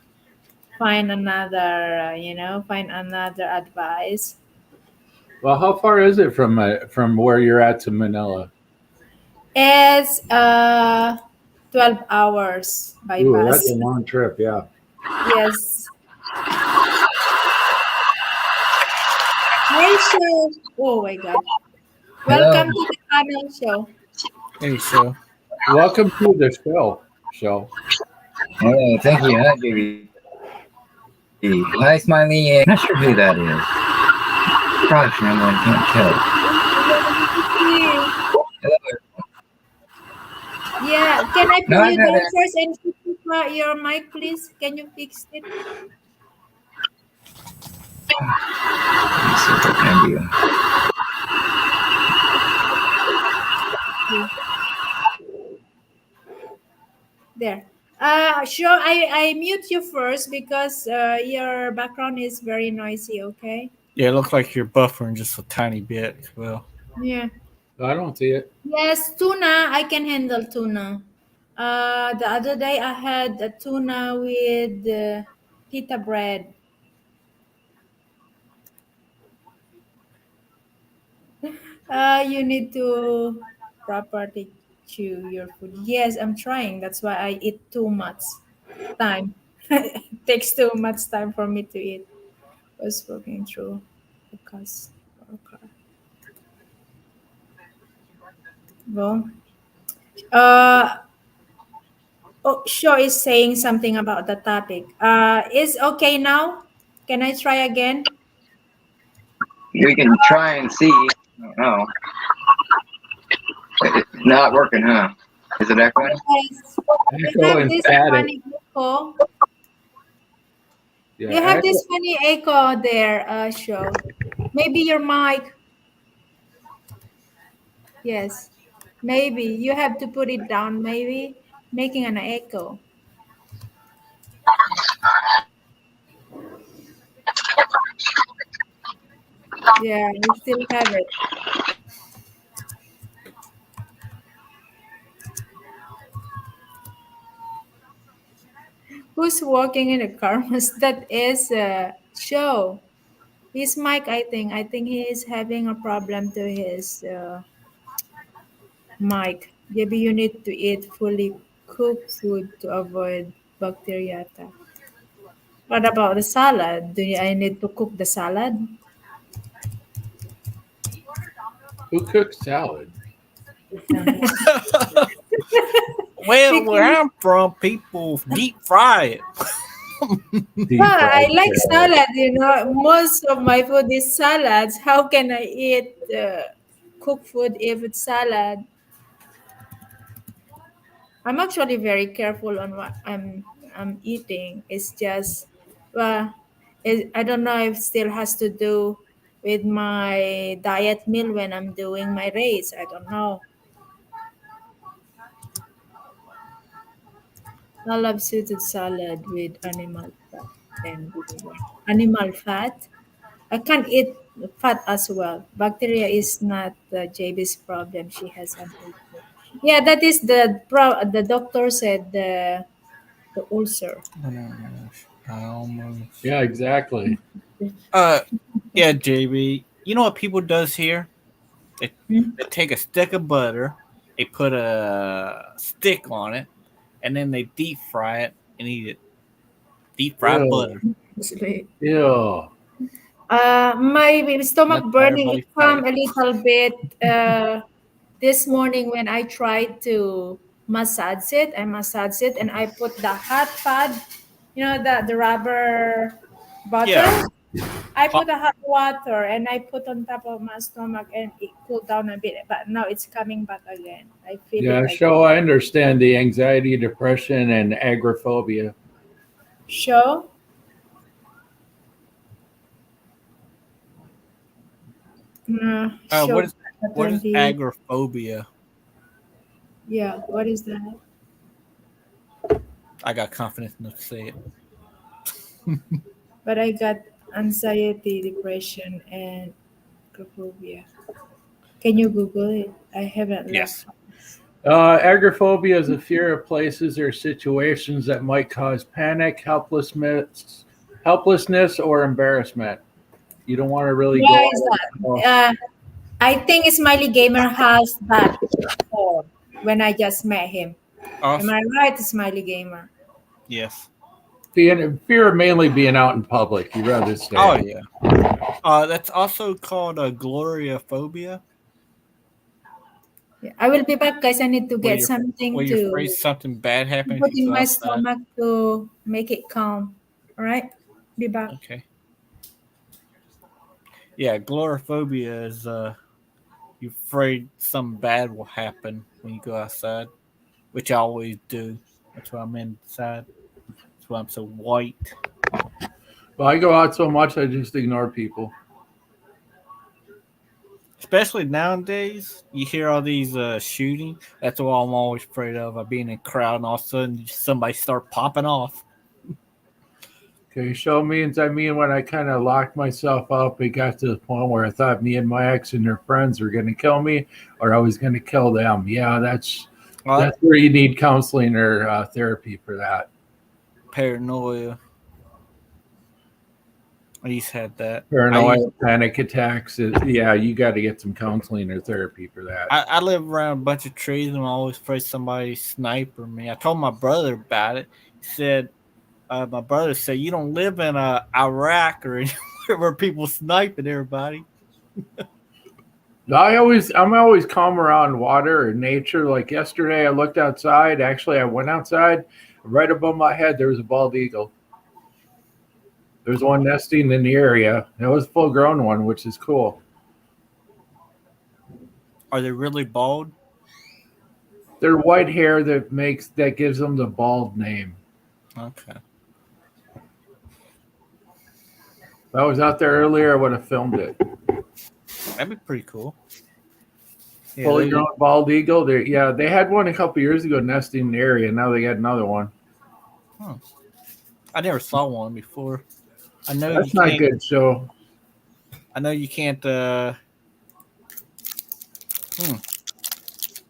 find another find another advice. Well, how far is it from where you're at to Manila? It's 12 hours by Ooh, that's a bus. long trip. Yeah. Yes. Hi, Chef. Oh my God. Welcome to the panel show. Hey, so Welcome to the show. Oh, thank you. Hi, JB. Hi, Smiley. Not sure who that is. Probably someone can't tell. Hello. Yeah, can I put No, I you got down it. first and fix your mic, please? Can you fix it? Let me see what I can do. There. Sure, I mute you first because your background is very noisy, okay? yeah, it looks like you're buffering just a tiny bit as well. Yeah. I don't see it. Yes, tuna. I can handle tuna. The other day I had a tuna with pita bread. You need to properly chew your food. Yes, I'm trying. That's why I eat too much time. It takes too much time for me to eat. Was working through because okay. Well, uh, oh, sure is saying something about the topic. Is okay now? Can I try again? We can try and see. I don't know. It's not working, huh? Is it echoing? Yes. You Echo have and this static. funny echo. Yeah, You have echo. this funny echo there, show. Maybe your mic. Yes. Maybe you have to put it down. Maybe making an echo. Yeah, we still have it. Who's walking in a car? That is show. His mic, I think. I think he is having a problem to his mic. Maybe you need to eat fully cooked food to avoid bacteria attack. What about the salad? I need to cook the salad? Who cooks salad? Well, where I'm from, people deep fry it. Deep Yeah, I fried like salad. salad. Most of my food is salads. How can I eat cooked food if it's salad? I'm actually very careful on what I'm eating. It's just, well, I don't know if still has to do with my diet meal when I'm doing my race. I don't know. I love sweetened salad with animal fat and vinegar. Animal fat? I can't eat fat as well. Bacteria is not JB's problem. She has an ulcer. Yeah, that is the doctor said the ulcer. Almost. Yeah, exactly. Uh, yeah, JB. You know what people does here? They, Hmm? they take a stick of butter, they put a stick on it, and then they deep fry it and eat it. Deep fried Ew. butter. Ew. My stomach That's why burning everybody it fat. come a little bit this morning when I tried to massage it. I massage it and I put the hot pad, the rubber bottle. Yeah. I put a hot water and I put on top of my stomach and it cooled down a bit. But now it's coming back again. I feel it Yeah, again. so I understand the anxiety, depression, and agoraphobia. Show. Show. What is Attentive. agoraphobia? Yeah. What is that? I got confidence enough to say it. But I got anxiety, depression, and agoraphobia. Can you Google it? I haven't Yes. left. Agoraphobia is a fear of places or situations that might cause panic, helplessness, or embarrassment. You don't want to really Why go. is that? I think Smiley Gamer has that before when I just met him. Am Also, I right, Smiley Gamer? yes. Fear of mainly being out in public. You rather stay. Oh yeah. That's also called a gloriophobia. Yeah, I will be back, guys. I need to Were get you, something were you afraid to something bad happened put if you in go my outside? stomach to make it calm. All right, be back. Okay. Yeah, agoraphobia is you're afraid something bad will happen when you go outside, which I always do. That's why I'm inside. That's why I'm so white. Well, I go out so much, I just ignore people. Especially nowadays, you hear all these shooting. That's what I'm always afraid of. I being in a crowd and all of a sudden somebody start popping off. Okay, show means I mean when I kind of locked myself up, it got to the point where I thought me and my ex and their friends were going to kill me, or I was going to kill them. Yeah, that's Well, where you need counseling or therapy for that. paranoia. I used to have that. Paranoia, panic attacks. Yeah, you got to get some counseling or therapy for that. I live around a bunch of trees and I'm always afraid somebody sniper me. I told my brother about it. He said, my brother said, you don't live in Iraq or anywhere where people sniping everybody. I'm always calm around water or nature. Like yesterday, I looked outside. Actually, I went outside. Right above my head, there was a bald eagle. There's one nesting in the area. It was a full-grown one, which is cool. Are they really bald? They're white hair that gives them the bald name. Okay. If I was out there earlier, I would have filmed it. That'd be pretty cool. Yeah, Fully grown bald eagle. They had one a couple years ago nesting in the area. Now they got another one. I never saw one before. I know That's you not can't, good. So I know you can't. Yep,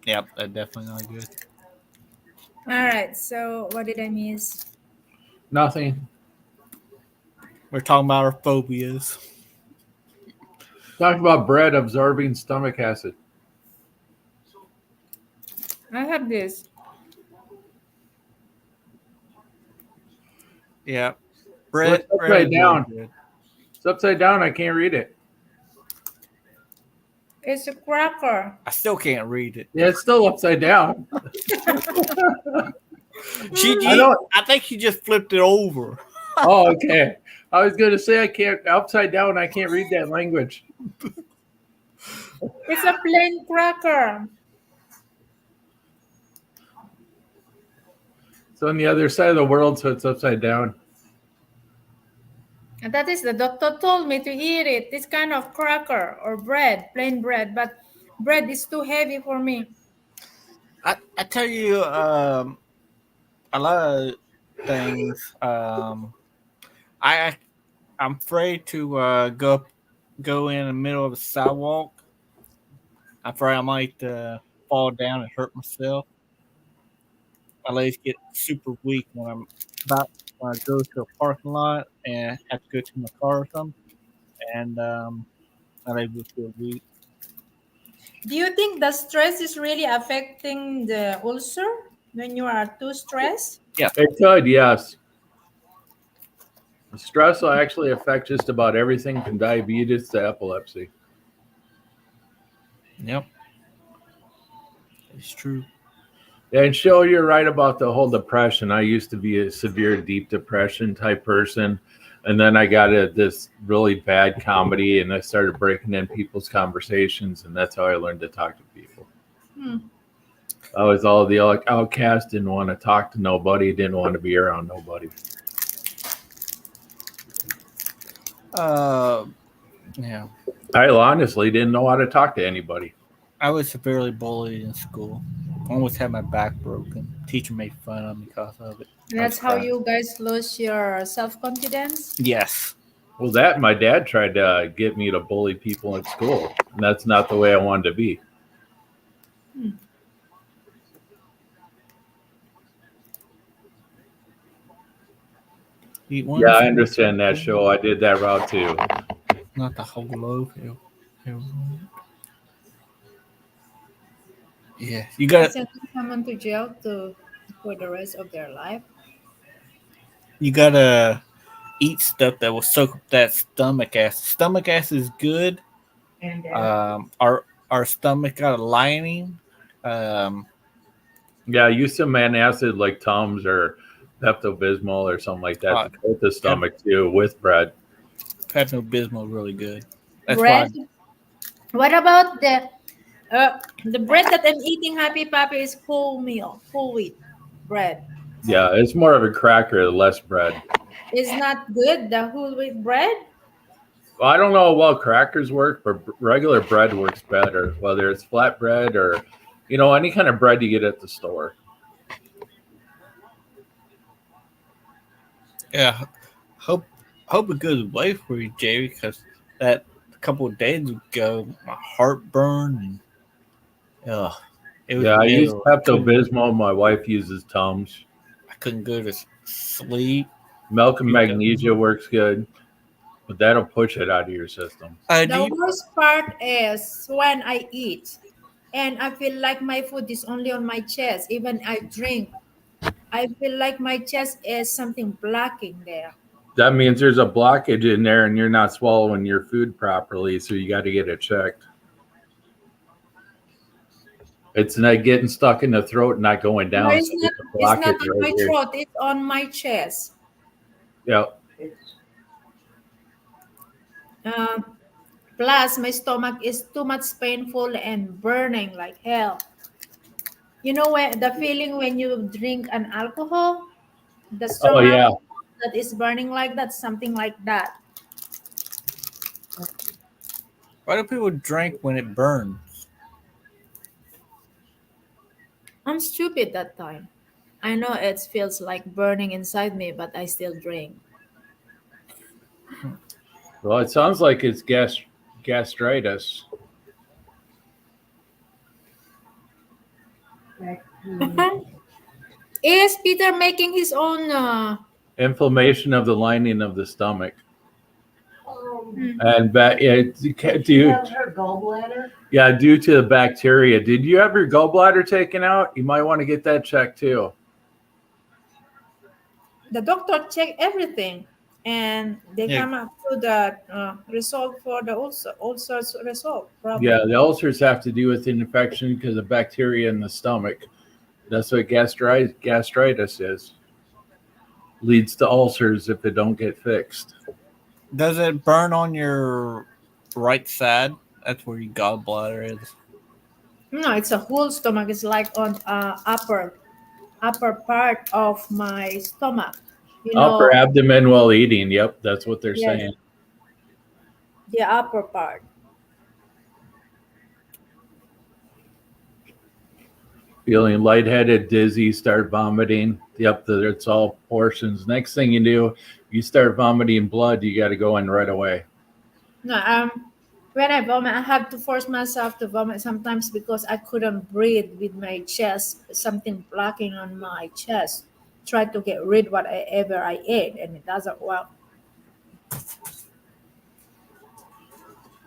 that's definitely not good. All right. So what did I miss? nothing. We're talking about our phobias. Talk about bread absorbing stomach acid. I have this. Yeah, Well, it's upside down. It's upside down. I can't read it. It's a cracker. I still can't read it. Yeah, it's still upside down. I think she just flipped it over. Oh, okay. I was going to say I can't upside down. I can't read that language. It's a plain cracker. It's on the other side of the world, so it's upside down. And that is the doctor told me to eat it. This kind of cracker or bread, plain bread. But bread is too heavy for me. I tell you, a lot of things. I'm afraid to go in the middle of a sidewalk. I'm afraid I might fall down and hurt myself. My legs get super weak when I go to a parking lot and have to go to my car or something, and my legs will feel weak. Do you think the stress is really affecting the ulcer when you are too stressed? It could, yes. Stress will actually affect just about everything from diabetes to epilepsy. Yep, it's true. And Show, you're right about the whole depression. I used to be a severe deep depression type person. And then I got this really bad comedy and I started breaking in people's conversations. And that's how I learned to talk to people. I was all the outcast, didn't want to talk to nobody, didn't want to be around nobody. Yeah, I honestly didn't know how to talk to anybody. I was severely bullied in school. I almost had my back broken. Teacher made fun of me because of it. That's how you guys lose your self-confidence? Yes. Well, my dad tried to get me to bully people in school. And that's not the way I wanted to be. Eat one. Yeah, I understand that, Show. I did that route too. Not the whole loaf. Yeah, you got Send someone to jail for the rest of their life. you gotta eat stuff that will soak up that stomach acid. Stomach acid is good. And Our stomach got a lining Yeah, use some antacid like Tums or Pepto-Bismol or something like that to coat the stomach too with bread. Pepto Bismol really good. That's Bread. why What about the bread that I'm eating, Happy Papi, is whole wheat bread. Yeah, it's more of a cracker, less bread. Is not good, the whole wheat bread? Well, I don't know how well crackers work, but regular bread works better, whether it's flat bread or, any kind of bread you get at the store. yeah. Hope it goes away for you, Jay, because that couple of days ago my heartburn and it was Yeah, I use middle. Pepto-Bismol. My wife uses Tums. I couldn't go to sleep. Milk and magnesia works good, but that'll push it out of your system. The worst part is when I eat and I feel like my food is only on my chest. Even I drink, I feel like my chest is something blocking there. That means there's a blockage in there and you're not swallowing your food properly, so you got to get it checked. It's not getting stuck in the throat and not going down. No, it's not on my throat, it's on my chest. Yeah. Plus, my stomach is too much painful and burning like hell. You know the feeling when you drink an alcohol? The stomach yeah. that is burning like that, something like that. Why do people drink when it burns? I'm stupid that time. I know it feels like burning inside me, but I still drink. Well, it sounds like it's gastritis. Is Peter making his own? Inflammation of the lining of the stomach. Um, And due her gallbladder. Yeah, due to the bacteria. Did you have your gallbladder taken out? You might want to get that checked too. The doctor checked everything, and they come up to the result for the ulcers result. Probably. Yeah, the ulcers have to do with infection because of bacteria in the stomach. That's what gastritis is. Leads to ulcers if it don't get fixed. Does it burn on your right side? That's where your gallbladder is. No, it's a whole stomach. It's like on upper part of my stomach. Upper abdomen while eating. Yep, that's what they're Yes. saying. The upper part. Feeling lightheaded, dizzy, start vomiting. Yep, it's all portions. Next thing you do, you start vomiting blood, you got to go in right away. No, when I vomit, I have to force myself to vomit sometimes because I couldn't breathe with my chest, something blocking on my chest. Try to get rid whatever I ate, and it doesn't work.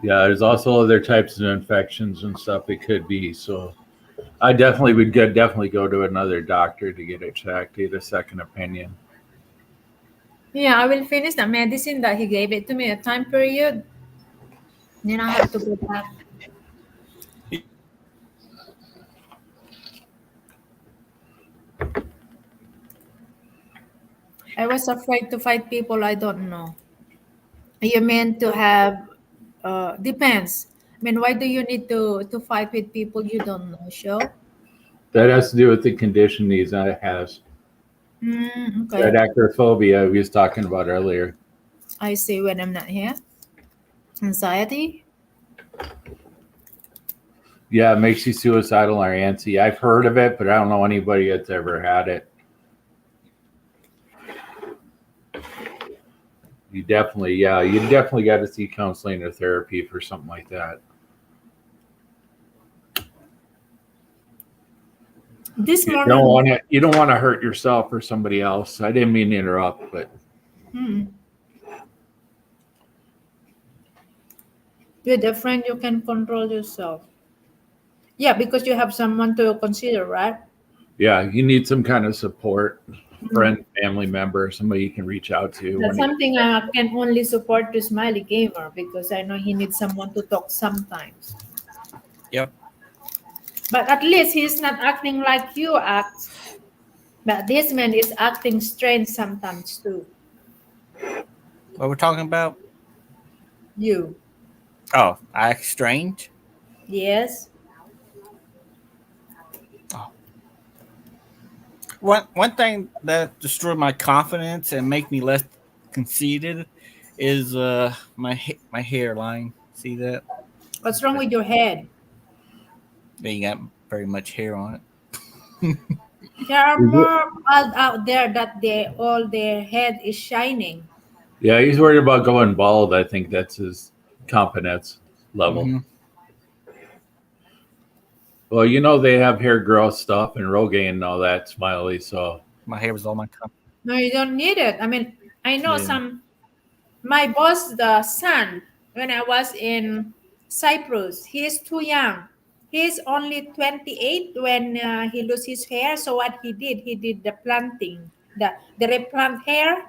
Yeah, there's also other types of infections and stuff it could be. So I definitely would definitely go to another doctor to get it checked, get a second opinion. Yeah, I will finish the medicine that he gave it to me a time period. Then I have to go back. I was afraid to fight people I don't know. You mean to have depends. I mean, why do you need to fight with people you don't know, Show? That has to do with the condition he has. Okay. That acrophobia we was talking about earlier. I see when I'm not here. Anxiety? Yeah, it makes you suicidal or antsy. I've heard of it, but I don't know anybody that's ever had it. You definitely got to see counseling or therapy for something like that. This You morning. don't want to hurt yourself or somebody else. I didn't mean to interrupt, but With a friend, you can control yourself. Yeah, because you have someone to consider, right? yeah, you need some kind of support, friend, family member, somebody you can reach out to. That's something I can only support to Smiley Gamer because I know he needs someone to talk sometimes. Yep. But at least he's not acting like you act. But this man is acting strange sometimes too. What we're talking about? You. Oh, I act strange. Yes. One thing that destroyed my confidence and make me less conceited is my hairline. See that? What's wrong with your head? They ain't got very much hair on it. There are more bald out there that all their head is shining. Yeah, he's worried about going bald. I think that's his confidence level. Mhm. Well, you know they have hair growth stuff and Rogaine and all that, Smiley. So My hair was all my confidence. No, you don't need it. I mean, I know Yeah. my boss, the son, when I was in Cyprus, he is too young. He's only 28 when he lose his hair. So what he did the planting, the replant hair.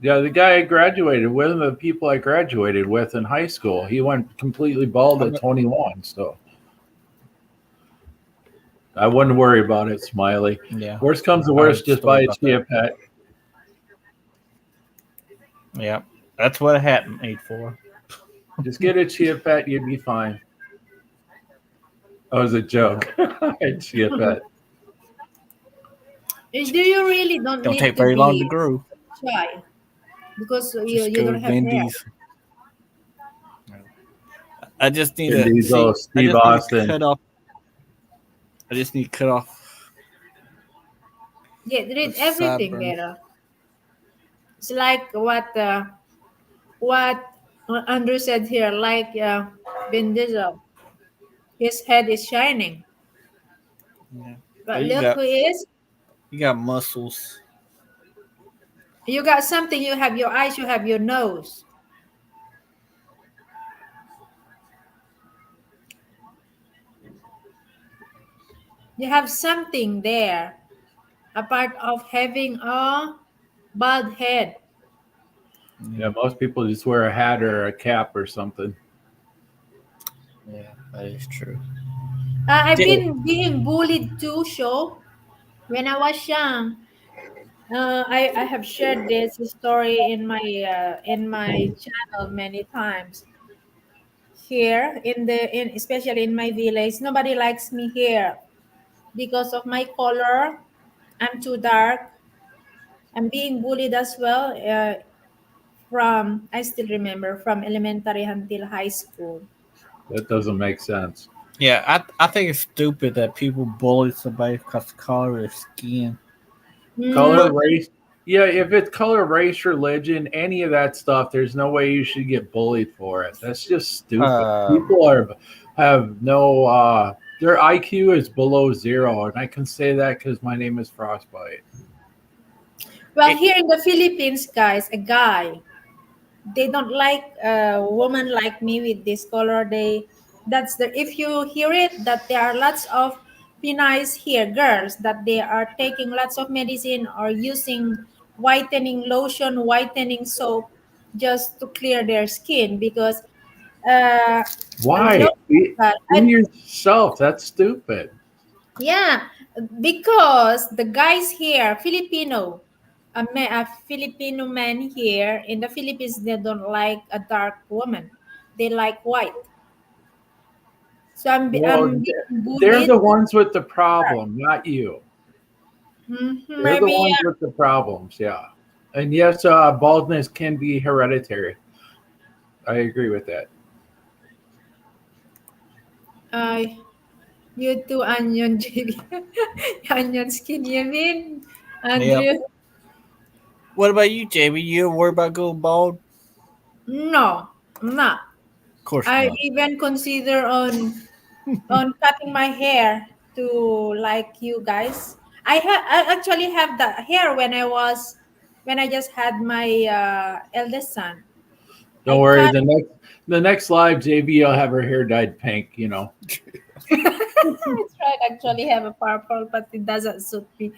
yeah, the guy I graduated with, one of the people I graduated with in high school, he went completely bald at 21. So I wouldn't worry about it, Smiley. Yeah. Worst comes to I worst, heard just buy a stories chia pet. Yeah. That's what a hat made for. Just get a chia pet, you'd be fine. That was a joke. Chia pet. Do you really don't Don't need take to very long to be grow. shy because you, Just you go don't to have Vin hair? Diesel. I just need Vin to Diesel, see, Steve Austin. cut off. I just need to cut off. Yeah, read The everything sideburns. there. It's like what Andrew said here, like Vin Diesel. His head is shining, Yeah. but You look got who is. you got muscles. You got something. You have your eyes. You have your nose. You have something there, apart of having a bald head. Yeah, most people just wear a hat or a cap or something. Yeah, that is true. I've Yeah. been being bullied too, show. When I was young, I have shared this story in my channel many times. Here in especially in my village, nobody likes me here because of my color. I'm too dark. I'm being bullied as well. From I still remember from elementary until high school. That doesn't make sense. Yeah, I think it's stupid that people bully somebody because of color of their skin. Color, No, race. Yeah, if it's color, race, religion, any of that stuff, there's no way you should get bullied for it. That's just stupid. People have no their IQ is below 0, and I can say that because my name is Frostbite. well, here in the Philippines, guys, a guy they don't like a woman like me with this color. That's the if you hear it that there are lots of Pinays here, girls that they are taking lots of medicine or using whitening lotion, whitening soap just to clear their skin because uh, Why? look at Be that. yourself. That's stupid. Yeah, because the guys here, a Filipino man here in the Philippines, they don't like a dark woman. They like white. So Well, I'm being they're bullied. the ones with the problem, not you. They're the Maybe ones with the problems, yeah. And yes, baldness can be hereditary. I agree with that. uh, you too, onion, JB. Onion skin, you mean, Andrew? What about you, JB? You ever worry about going bald? No, I'm not. Of course I not. even consider on cutting my hair to like you guys. I actually have that hair when I just had my eldest son. Don't I worry. cut. The next live, JB will have her hair dyed pink. You know. I tried actually have a purple, but it doesn't suit me.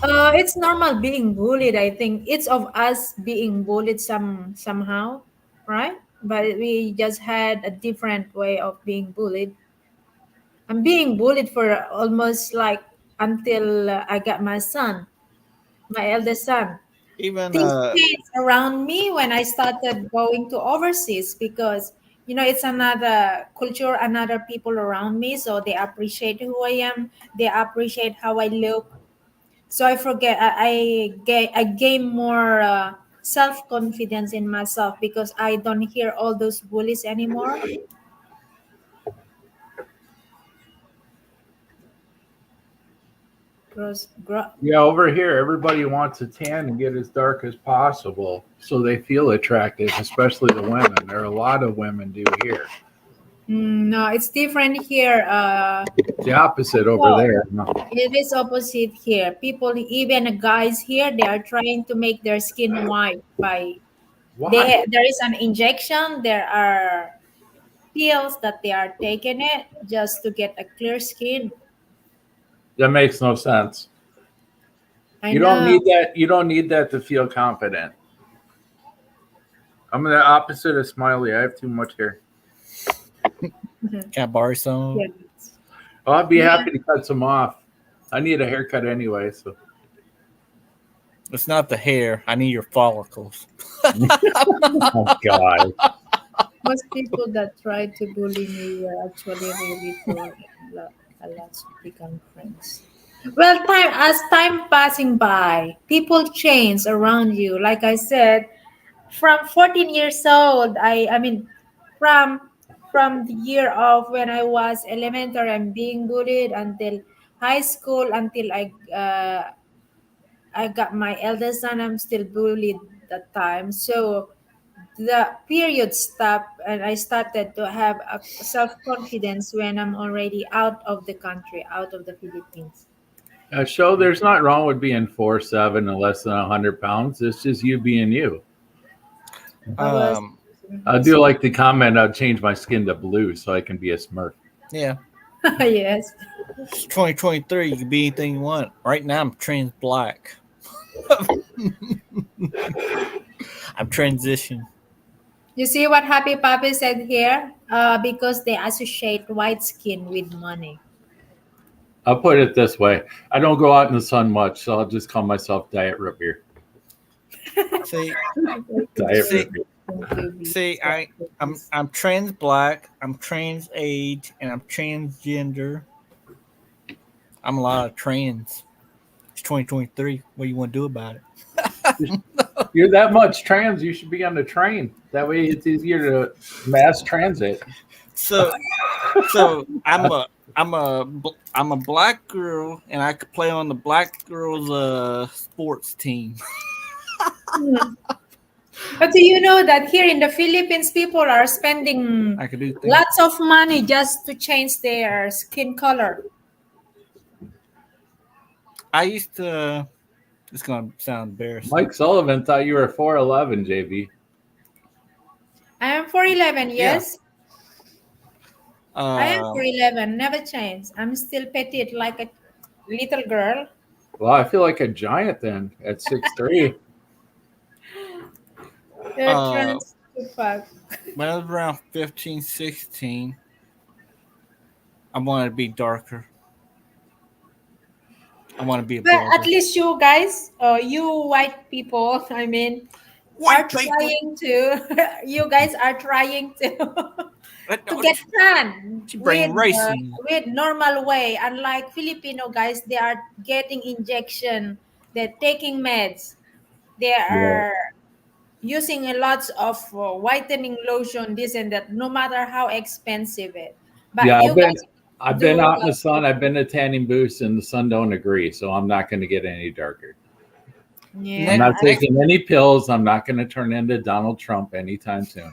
It's normal being bullied. I think it's of us being bullied somehow, right? but we just had a different way of being bullied. I'm being bullied for almost like until I got my son, my eldest son. Even Things changed around me when I started going to overseas because it's another culture, another people around me, so they appreciate who I am. They appreciate how I look. So I forget. I gain more self confidence in myself because I don't hear all those bullies anymore. Yeah, over here, everybody wants a tan and get as dark as possible so they feel attractive, especially the women. There are a lot of women do here. No, it's different here. It's the opposite over there. No. It is opposite here. People, even guys here, they are trying to make their skin white by Why? there is an injection. There are pills that they are taking it just to get a clear skin. That makes no sense. I You know. don't need that. You don't need that to feel confident. I'm the opposite of Smiley. I have too much hair. can I borrow some? Yeah. Oh, I'd be Yeah. happy to cut some off. I need a haircut anyway, so It's not the hair. I need your follicles. oh god. Most people that try to bully me were actually really poor and a lot to become friends. Well, as time passing by, people change around you. Like I said, from 14 years old, I mean, from the year of when I was elementary, I'm being bullied until high school, until I got my eldest son. I'm still bullied that time. So the period stopped and I started to have a self-confidence when I'm already out of the country, out of the Philippines. Show there's not wrong with being 4'7" and less than 100 pounds. It's just you being you. I was Um, I do like to comment. I'll change my skin to blue so I can be a Smurf. yeah. yes. It's 2023. You can be anything you want. Right now, I'm trans black. I'm transition. You see what Happy Papi said here? Because they associate white skin with money. I'll put it this way: I don't go out in the sun much, so I'll just call myself Diet Root Beer. See, Diet See- Root Beer. see, I'm trans black. I'm trans age, and I'm transgender. I'm a lot of trans. It's 2023. What do you want to do about it? You're that much trans, you should be on the train. That way, it's easier to mass transit. So I'm a black girl, and I could play on the black girls' sports team. But do you know that here in the Philippines, people are spending I could do things. lots of money just to change their skin color? I used to. It's gonna sound embarrassing. Mike Sullivan thought you were 4'11", JB. I am 4'11", yes. I am Um, 4'11", never changed. I'm still petite like a little girl. Well, I feel like a giant then at 6'3". They're Uh, trans to fuck. when I was around 15, 16, I wanted to be darker. I want to be a But blogger. at least you guys, you white people, I mean, are trying to. You guys are trying to to get tan She bring racing. with normal way. Unlike Filipino guys, they are getting injection. They're taking meds. They are using a lots of whitening lotion, this and that. No matter how expensive it. But Yeah, you guys, I've been do out in the sun. I've been to tanning booths, and the sun don't agree. So I'm not going to get any darker. yeah, I'm not taking any pills. I'm not going to turn into Donald Trump anytime soon.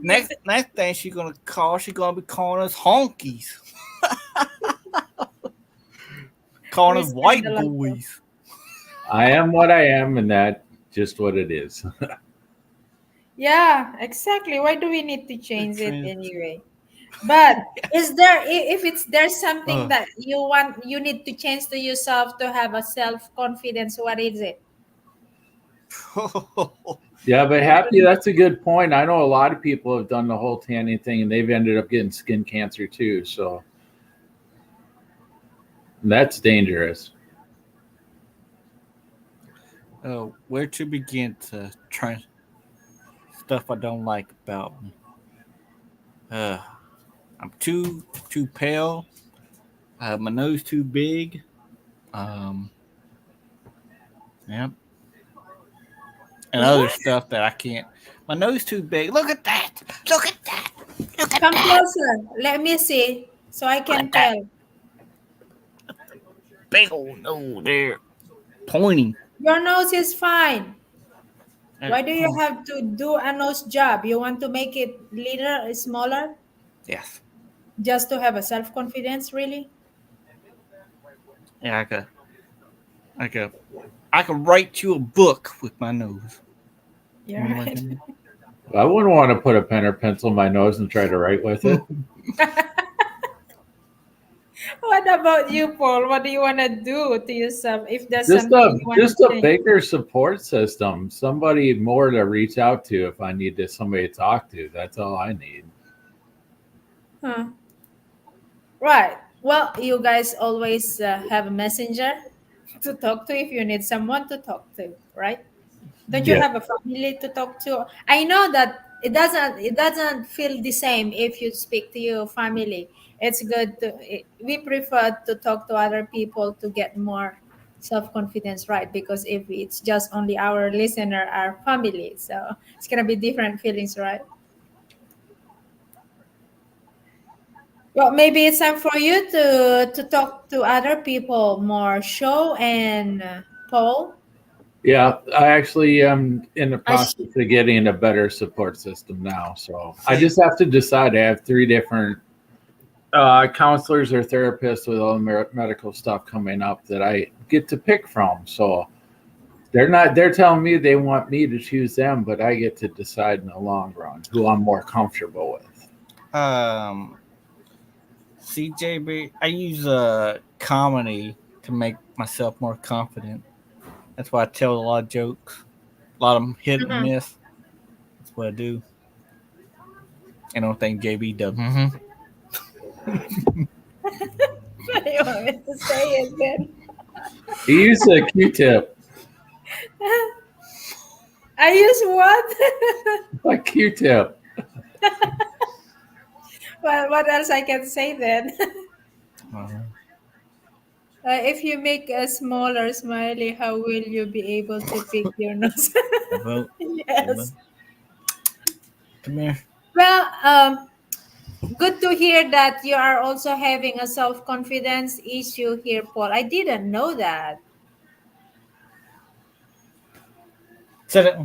Next thing she's gonna be calling us honkies. Calling us white boys. I am what I am, and that's just what it is. yeah, exactly. Why do we need to change it anyway? But is there if it's there's something that you need to change to yourself to have a self confidence? What is it? Yeah, but happy, that's a good point. I know a lot of people have done the whole tanning thing and they've ended up getting skin cancer too. So that's dangerous. Where to begin to try stuff I don't like about me? Uh, I'm too pale. My nose too big. Um, yeah, and other stuff that I can't. My nose too big. Look at that. Look at that. Look at Come that. closer. Let me see so I can tell. Big old nose there. Pointing. Your nose is fine. Why do you have to do a nose job? You want to make it little, smaller, Yes. just to have a self-confidence, really? Yeah, I could write you a book with my nose. You're Wanna right. learn I wouldn't want to put a pen or pencil in my nose and try to write with it. What about you, Paul? What do you want to do to yourself if there's Just something a you want just to a change? bigger support system, somebody more to reach out to if I need to somebody to talk to. That's all I need. Huh. Right. Well, you guys always have a messenger to talk to if you need someone to talk to, right? Don't you Yeah. have a family to talk to? I know that it doesn't feel the same if you speak to your family. It's good to we prefer to talk to other people to get more self-confidence, right? Because if it's just only our listener, our family, so it's gonna be different feelings, right? Well, maybe it's time for you to talk to other people more. Show and Paul. Yeah, I actually am in the I sh- process of getting a better support system now. So I See? just have to decide. I have 3 different counselors or therapists with all the medical stuff coming up that I get to pick from. So they're telling me they want me to choose them, but I get to decide in the long run who I'm more comfortable with. CJB. I use comedy to make myself more confident. That's why I tell a lot of jokes. A lot of them hit and Mhm. miss. That's what I do. I don't think JB does. Mm-hmm. What do you want me to say it then? He used a Q-tip, I use what? a Q-tip. Well, what else I can say then? Uh, If you make a smaller smiley, how will you be able to pick your nose? vote. Yes. Come here. Well, good to hear that you are also having a self-confidence issue here, Paul. I didn't know that. Sit it.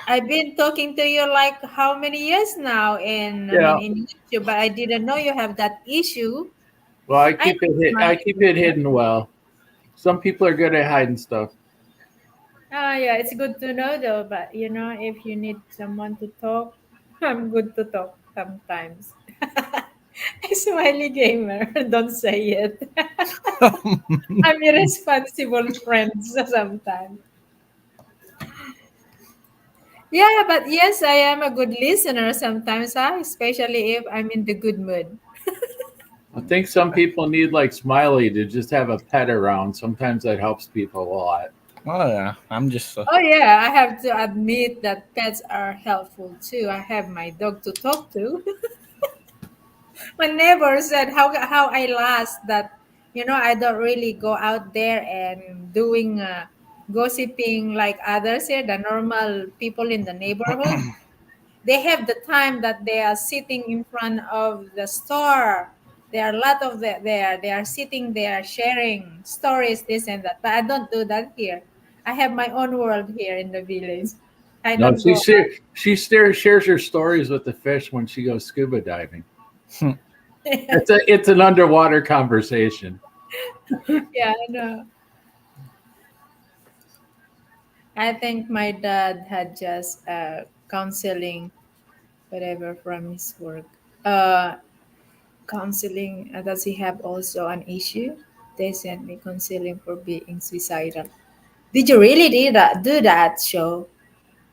I've been talking to you like how many years now Yeah. in YouTube, but I didn't know you have that issue. Well, I I keep it. I keep it hidden well. Some people are good at hiding stuff. Yeah, it's good to know though, but if you need someone to talk, I'm good to talk sometimes. A smiley gamer, don't say it. I'm irresponsible friends sometimes. Yeah, but yes, I am a good listener sometimes, especially if I'm in the good mood. I think some people need like Smiley to just have a pet around. Sometimes that helps people a lot. Oh yeah, I'm just. Oh yeah, I have to admit that pets are helpful too. I have my dog to talk to. My neighbor said how I last that I don't really go out there and doing gossiping like others here, the normal people in the neighborhood. They have the time that they are sitting in front of the store. There are a lot of there. They are sitting there sharing stories, this and that. But I don't do that here. I have my own world here in the village. I No, don't go. shares her stories with the fish when she goes scuba diving. It's an underwater conversation. Yeah, I know. I think my dad had just counseling, whatever, from his work. Counseling. Does he have also an issue? They sent me counseling for being suicidal. Did you really do that? Do that show?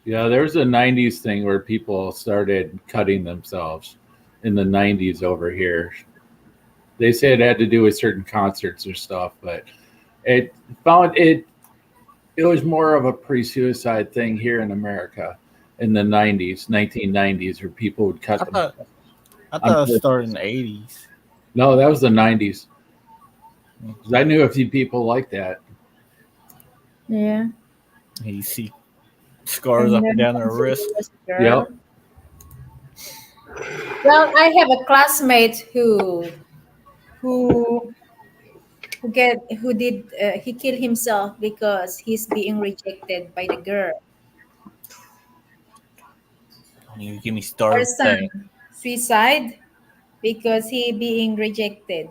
Yeah, there was a 90s thing where people started cutting themselves in the 90s over here. They say it had to do with certain concerts or stuff, but it found it was more of a pre-suicide thing here in America in the 90s, 1990s, where people would cut I thought themselves. I On thought it purpose. started in the 80s. No, that was the 90s. 'Cause I knew a few people like that. Yeah. You see scars And up and then down their consider wrist. was a girl. Yep. Well, I have a classmate who who did he killed himself because he's being rejected by the girl. You give me Her started son there. suicide because he being rejected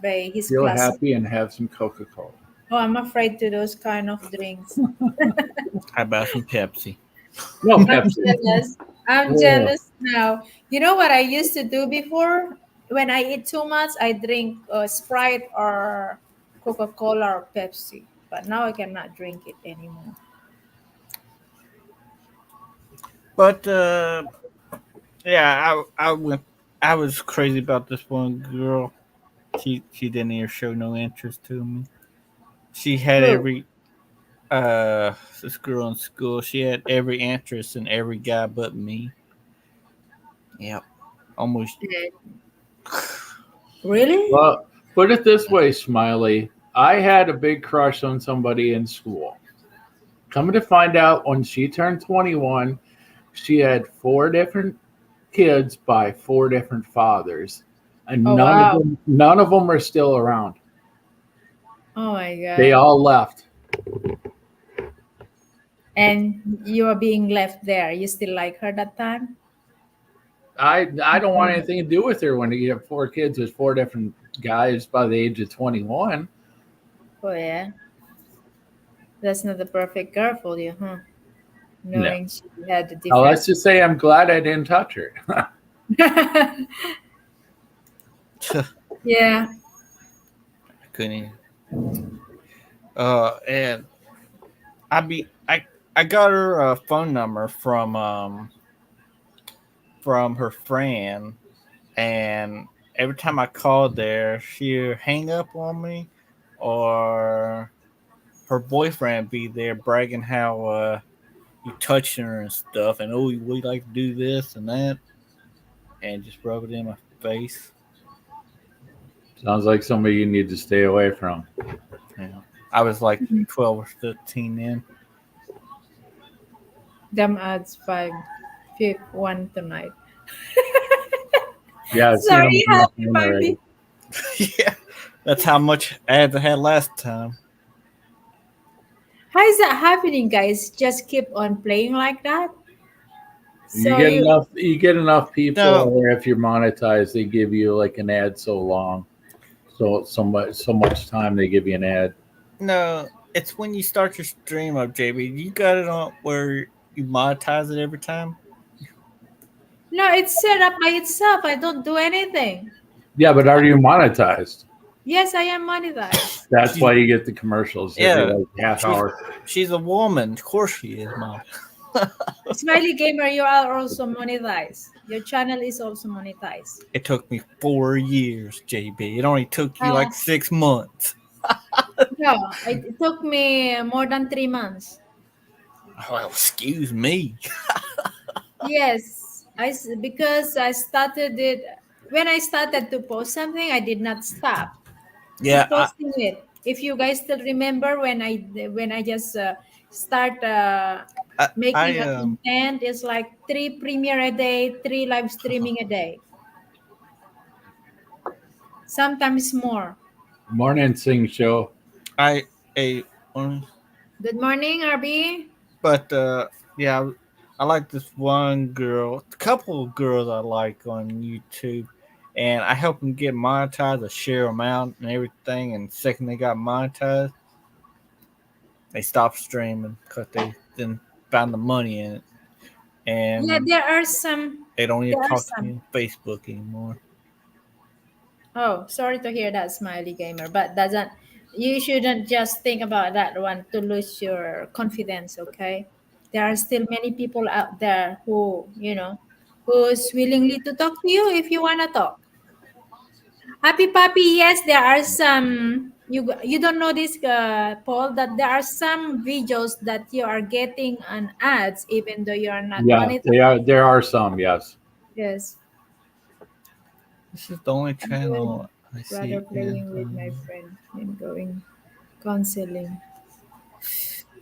by his Feel class. happy and have some Coca-Cola. Oh, I'm afraid to those kind of drinks. How about some Pepsi? No, I'm Pepsi. jealous. I'm Yeah. jealous now. You know what I used to do before? When I eat too much, I drink Sprite or Coca-Cola or Pepsi. But now I cannot drink it anymore. But yeah, I was crazy about this one girl. She didn't even show no interest to me. She had Who? every this girl in school, she had every interest in every guy but me. Yep. Almost Really? Well, put it this way, Smiley. I had a big crush on somebody in school. Coming to find out, when she turned 21, she had 4 different kids by 4 different fathers, and Oh wow. none of them are still around. Oh my They god. all left. And you are being left there. You still like her that time? I don't want anything to do with her when you have 4 kids with 4 different guys by the age of 21. Oh yeah. That's not the perfect girl for you, huh? No. Knowing she had a Now, let's different. just say I'm glad I didn't touch her. Yeah. couldn't even. And I got her phone number from her friend, and every time I called there, she'd hang up on me, or her boyfriend be there bragging how you touching her and stuff, and oh, we like to do this and that, and just rub it in my face. Sounds like somebody you need to stay away from. Yeah, I was like 12 or 13 then. Them adds five, fifth one tonight. Yeah, I've seen Sorry, them on happy the phone already. Barbie. Yeah, that's how much ads I had last time. How is that happening, guys? Just keep on playing like that. So You get enough people No. where if you're monetized, they give you like an ad so long. So much time they give you an ad. No, it's when you start your stream up, JB. You got it on where you monetize it every time. no, it's set up by itself. I don't do anything. Yeah, but are you monetized? Yes, I am monetized. That's why you get the commercials every Yeah. like half hour. She's a woman, of course she is, mom. Smiley Gamer, you are also monetized. Your channel is also monetized. It took me 4 years, JB. It only took you Uh, like 6 months. No, it took me more than 3 months. Well, excuse me. Yes, because I started it when I started to post something. I did not stop Yeah, posting it. If you guys still remember when I just start making a I content, it's like 3 premiere a day, 3 live streaming a day, sometimes more. Morning sing show. I a um, Good morning, RB. but yeah, I like this one girl, a couple of girls I like on YouTube, and I help them get monetized. I share them out and everything. And second they got monetized, they stopped streaming because they didn't find the money in it, and Yeah, there are some. they don't There even are talk to me some. on Facebook anymore. Oh, sorry to hear that, Smiley Gamer. But doesn't you shouldn't just think about that one to lose your confidence, okay? there are still many people out there who, who's willingly to talk to you if you want to talk. Happy Puppy, yes, there are some. You don't know this, Paul, that there are some videos that you are getting an ads even though you are not Yeah, monetized. there are some, yes. Yes. This is the only I'm good. channel I Rather see. playing with my friend and going counseling.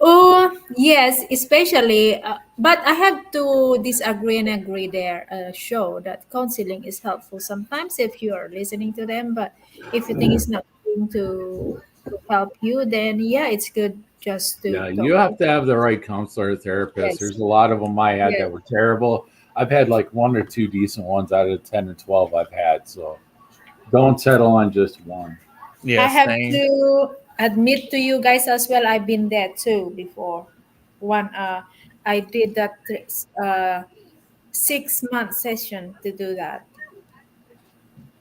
Oh, yes, especially. But I have to disagree and agree there. Show that counseling is helpful sometimes if you are listening to them. But if you think it's not going to help you, then yeah, it's good just to Yeah, you talk. have to have the right counselor or therapist. Yes, There's a lot of them I had yes. that were terrible. I've had like one or two decent ones out of 10 or 12 I've had. So don't settle on just one. Yeah, I have same. to admit to you guys as well. I've been there too before. One, I did that 6 month session to do that,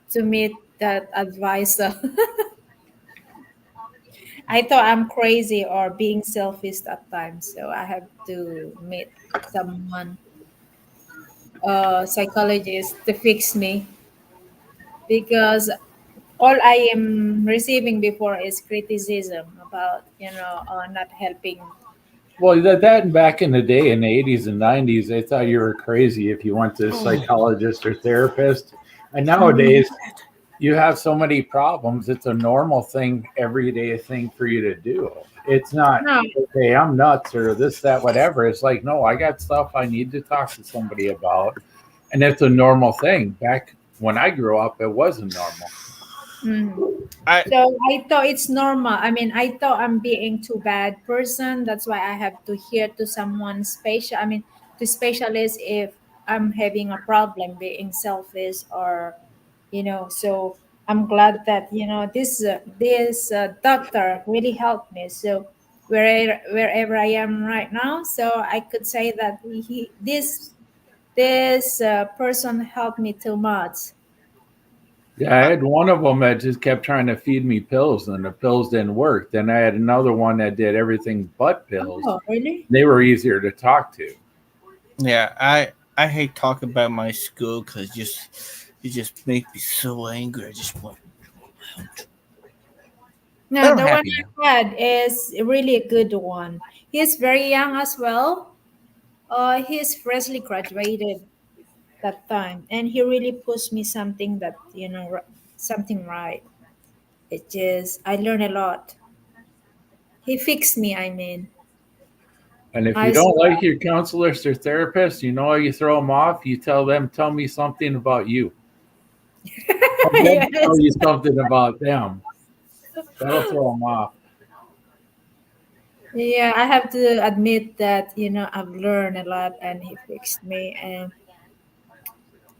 to meet that advisor. I thought I'm crazy or being selfish at times, so I have to meet someone, psychologist, to fix me because all I am receiving before is criticism about not helping. Well, that and back in the day in the 80s and 90s, they thought you were crazy if you went to a psychologist or therapist. And Mhm. nowadays, you have so many problems. It's a normal thing, everyday thing for you to do. It's not, No, okay, I'm nuts or this, that, whatever. It's like, no, I got stuff I need to talk to somebody about. And it's a normal thing. Back when I grew up, it wasn't normal. mhm. I So I thought it's normal. I mean, I thought I'm being too bad person. That's why I have to hear to someone special. I mean, to specialist if I'm having a problem being selfish or, So I'm glad that this doctor really helped me. So wherever I am right now, so I could say that this person helped me too much. Yeah, I had one of them that just kept trying to feed me pills, and the pills didn't work. Then I had another one that did everything but pills. Oh, really? They were easier to talk to. yeah, I hate talking about my school because it just makes me so angry. I just want. But No, I'm the one happy now. I had is really a good one. He's very young as well. He's freshly graduated that time, and he really pushed me something that something right. It just I learned a lot. He fixed me. I mean, And if you I don't saw. like your counselors or therapists, you know how you throw them off? You tell them, tell me something about you. Have them tell Yes. you something about them. That'll throw them off. Yeah, I have to admit that I've learned a lot, and he fixed me. And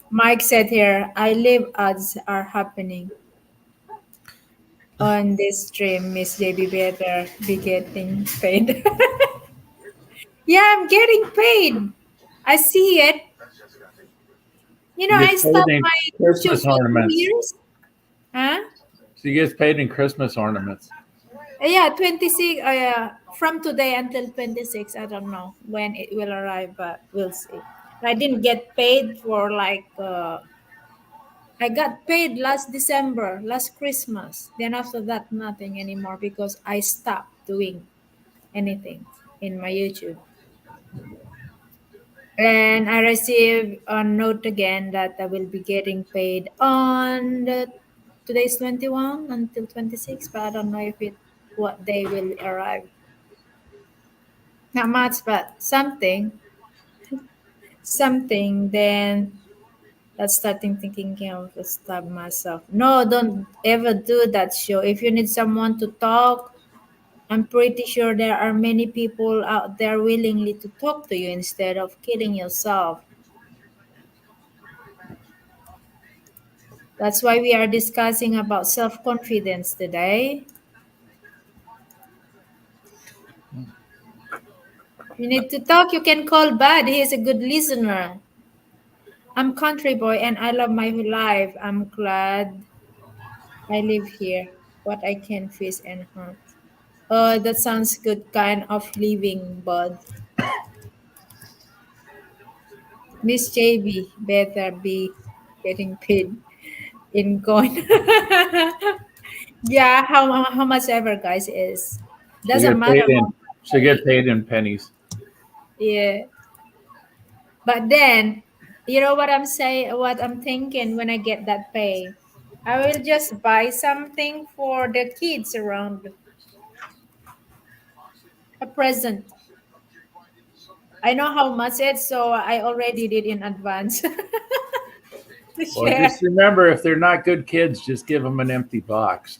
Mike said here, I live ads are happening on this stream. Miss JB better be getting paid. Yeah, I'm getting paid. I see it. She I gets paid stopped in my YouTube Christmas for two ornaments. years. Huh? She gets paid in Christmas ornaments. Yeah, 26. From today until 26. I don't know when it will arrive, but we'll see. I didn't get paid for I got paid last December, last Christmas. Then after that, nothing anymore because I stopped doing anything in my YouTube. And I received a note again that I will be getting paid on today's 21 until 26, but I don't know if it what day will arrive. Not much, but something. Then that's starting thinking of to stab myself. No, don't ever do that, show. If you need someone to talk, I'm pretty sure there are many people out there willingly to talk to you instead of killing yourself. That's why we are discussing about self-confidence today. You need to talk, you can call Bud. He is a good listener. I'm country boy and I love my life. I'm glad I live here. What I can fish and hunt. Oh, that sounds good kind of living, Bud. Miss JB better be getting paid in coin. Yeah, how much ever, guys, is She doesn't get matter paid how in. much She I get eat. paid in pennies. Yeah, but then you know what I'm saying, what I'm thinking when I get that pay, I will just buy something for the kids around, a present. I know how much it's, so I already did in advance to Well, share. just remember, if they're not good kids, just give them an empty box.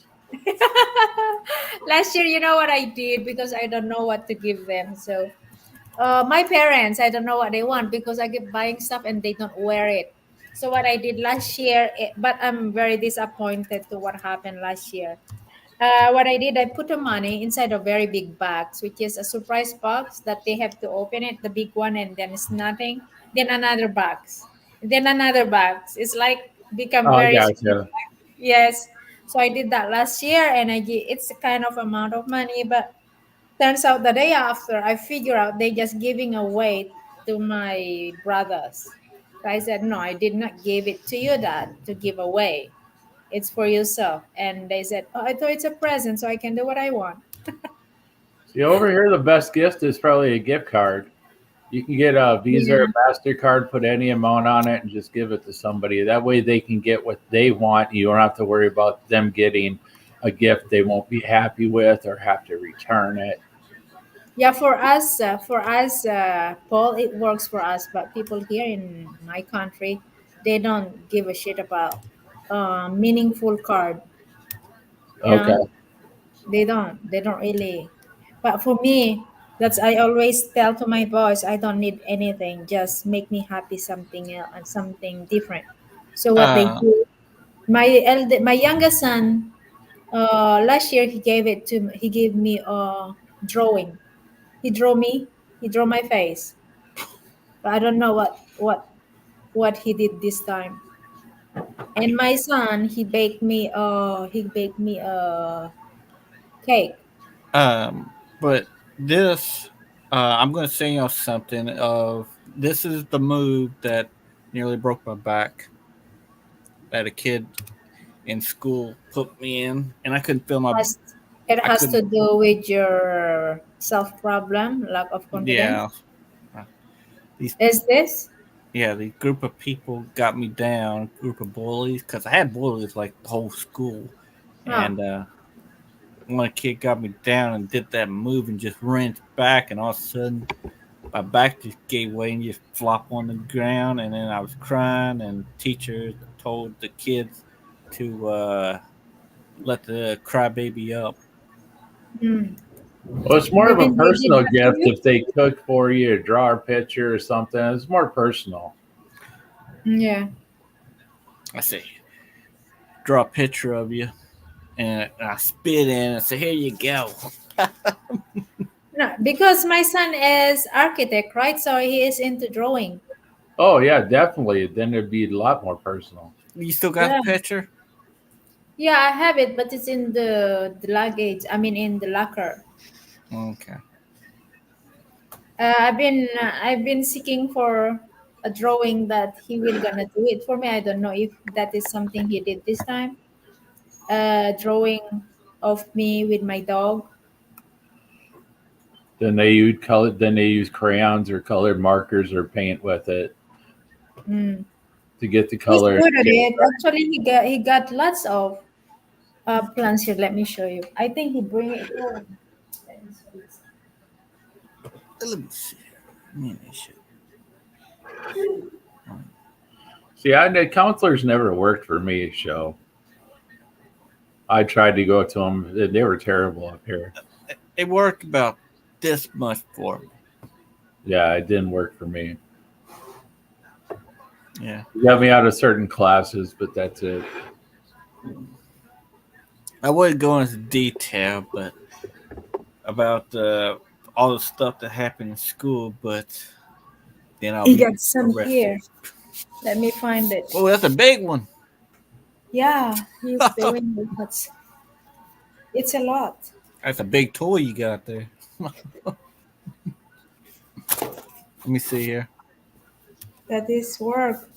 Last year, you know what I did, because I don't know what to give them. So my parents, I don't know what they want, because I keep buying stuff and they don't wear it. So what I did last year, but I'm very disappointed to what happened last year. What I did, I put the money inside a very big box, which is a surprise box that they have to open it, the big one, and then it's nothing. Then another box, then another box. It's like become Oh, I very small. gotcha. Yes. So I did that last year, and it's a kind of amount of money, but turns out the day after, I figure out they just giving away to my brothers. So I said, no, I did not give it to you, Dad, to give away. It's for yourself. And they said, oh, I thought it's a present, so I can do what I want. See, over here, the best gift is probably a gift card. You can get a Visa or Yeah. MasterCard, put any amount on it, and just give it to somebody. That way, they can get what they want. You don't have to worry about them getting a gift they won't be happy with or have to return it. Yeah, for us, Paul, it works for us. But people here in my country, they don't give a shit about meaningful card. You Okay. know, they don't really. But for me, that's I always tell to my boss, I don't need anything, just make me happy, something else and something different. So what they Uh, do, my youngest son, last year he gave me a drawing. He drew my face, but I don't know what he did this time. And my son, he baked me a cake. but this, I'm going to say you something. Of this is the move that nearly broke my back. That a kid in school put me in, and I couldn't feel my. has it I has to couldn't. do with your self problem, lack of confidence. Yeah, uh, these. Is this? Yeah, the group of people got me down. Group of bullies, because I had bullies like the whole school, Huh. and one kid got me down and did that move and just ran back, and all of a sudden my back just gave way and just flopped on the ground, and then I was crying, and teachers told the kids to let the crybaby up. Hmm. Well, it's more You of a mean they did personal that to gift you? if they cook for you, draw a picture or something. It's more personal. Yeah. I say, draw a picture of you, and I spit in and say, "Here you go." No, because my son is architect, right? So he is into drawing. Oh, yeah, definitely. Then it'd be a lot more personal. You still got the Yeah. picture? Yeah, I have it, but it's in the luggage. I mean, in the locker. Okay. I've been seeking for a drawing that he will gonna do it for me. I don't know if that is something he did this time. Drawing of me with my dog. Then they use color. Then they use crayons or colored markers or paint with it Mm. to get the He's color. good at it. Actually, he got lots of plants here. Let me show you. I think he bring it home. Let me see. Let me see. Let me see. See, the counselors never worked for me. So I tried to go to them. They were terrible up here. It worked about this much for me. Yeah, it didn't work for me. Yeah. It got me out of certain classes, but that's it. I wouldn't go into detail, but about all the stuff that happened in school, but then I'll He be got some arrested. here. Let me find it. Oh, that's a big one. Yeah, he's doing it. But it's a lot. That's a big toy you got there. Let me see here. That is work.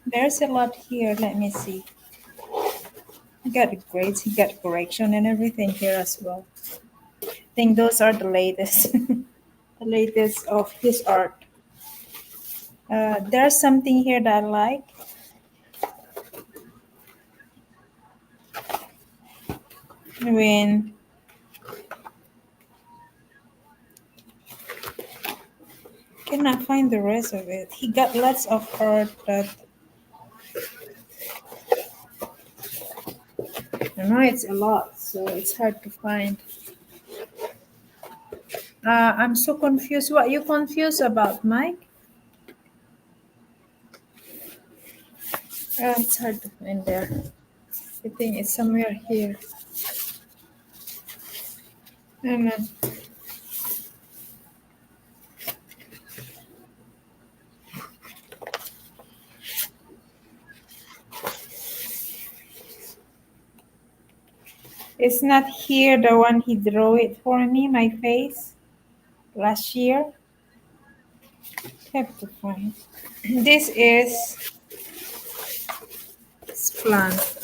There's a lot here. Let me see. He got grades, he got correction and everything here as well. I think those are the latest. The latest of his art. There's something here that I like. When cannot find the rest of it. He got lots of art that I know it's a lot, so it's hard to find. I'm so confused. What you confused about, Mike? It's hard to find there. I think it's somewhere here. And it's not here, the one he drew it for me, my face, last year. Have to find. This is plant.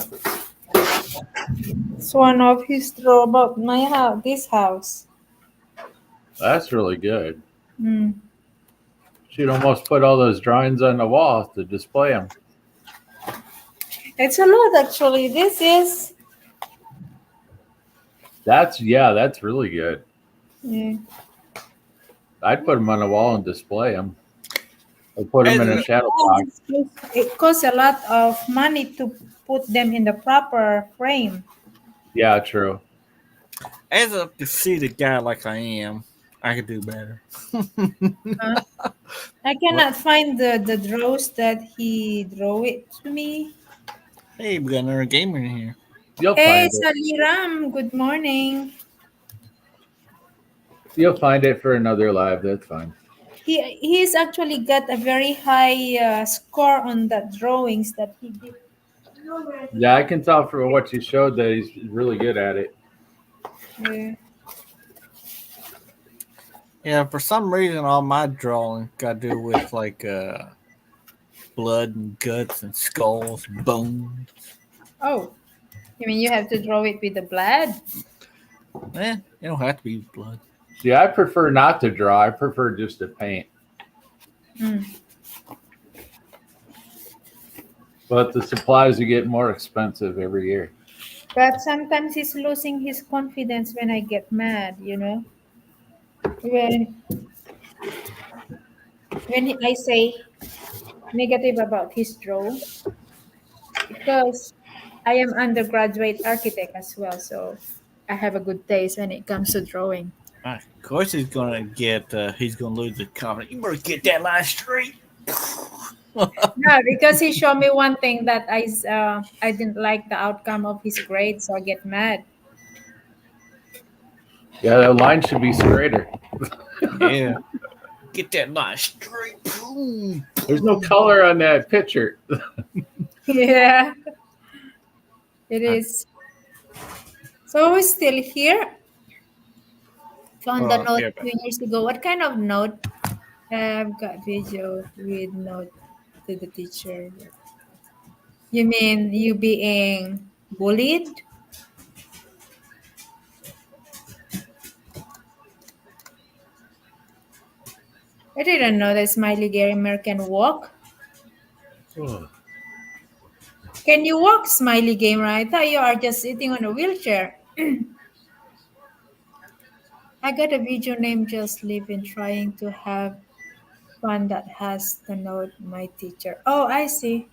It's one of his draw about my house, this house. That's really good. Mm. She'd almost put all those drawings on the wall to display them. It's a lot actually. This is That's really good. yeah. I'd put them on the wall and display them. I'd put them in a shadow box. It costs a lot of money to put them in the proper frame. Yeah, true. As a conceited guy like I am, I could do better. I cannot find the draws that he drew it to me. Hey, we got another gamer in here. You'll Hey, find it. Saliram, good morning. You'll find it for another live. That's fine. He's actually got a very high score on the drawings that he did. Yeah, I can tell from what you showed that he's really good at it. Yeah. Yeah, for some reason, all my drawing got to do with like blood and guts and skulls and bones. Oh, you mean you have to draw it with the blood? Eh, it don't have to be blood. See, I prefer not to draw. I prefer just to paint. Mm. But the supplies are getting more expensive every year. But sometimes he's losing his confidence when I get mad, you know. When I say negative about his draw, because I am undergraduate architect as well, so I have a good taste when it comes to drawing. Of course, he's gonna get. He's gonna lose the confidence. You better get that line straight. No, because he showed me one thing that I didn't like the outcome of his grade, so I get mad. Yeah, the line should be straighter. Yeah, get that line straight. Boom. There's no color on that picture. Yeah, it is. So we're still here. Found the note Yeah, 2 years ago. What kind of note? I've got video with note to the teacher. You mean you being bullied? I didn't know that Smiley Gamer can walk. Can you walk, Smiley Gamer? I thought you are just sitting on a wheelchair. I got a video named Just Living, trying to have fun that has the note my teacher. Oh, I see.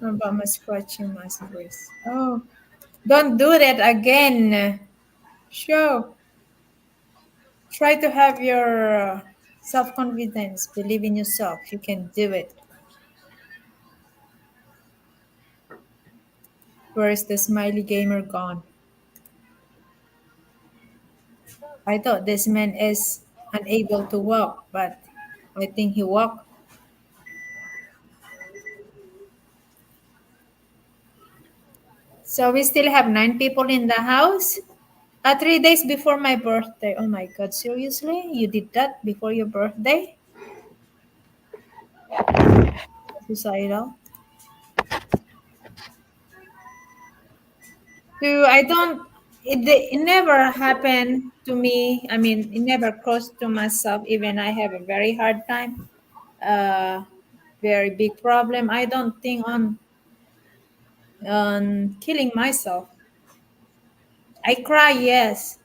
About my scratching my voice. Oh, don't do that again. Show. Try to have your self-confidence. Believe in yourself. You can do it. Where is the Smiley Gamer gone? I thought this man is unable to walk, but I think he walked. So we still have 9 people in the house. 3 days before my birthday. Oh my God, seriously? You did that before your birthday? Suicidal? So I don't, it never happened to me. I mean, it never crossed to myself. Even I have a very hard time, very big problem. I don't think on killing myself. I cry, yes,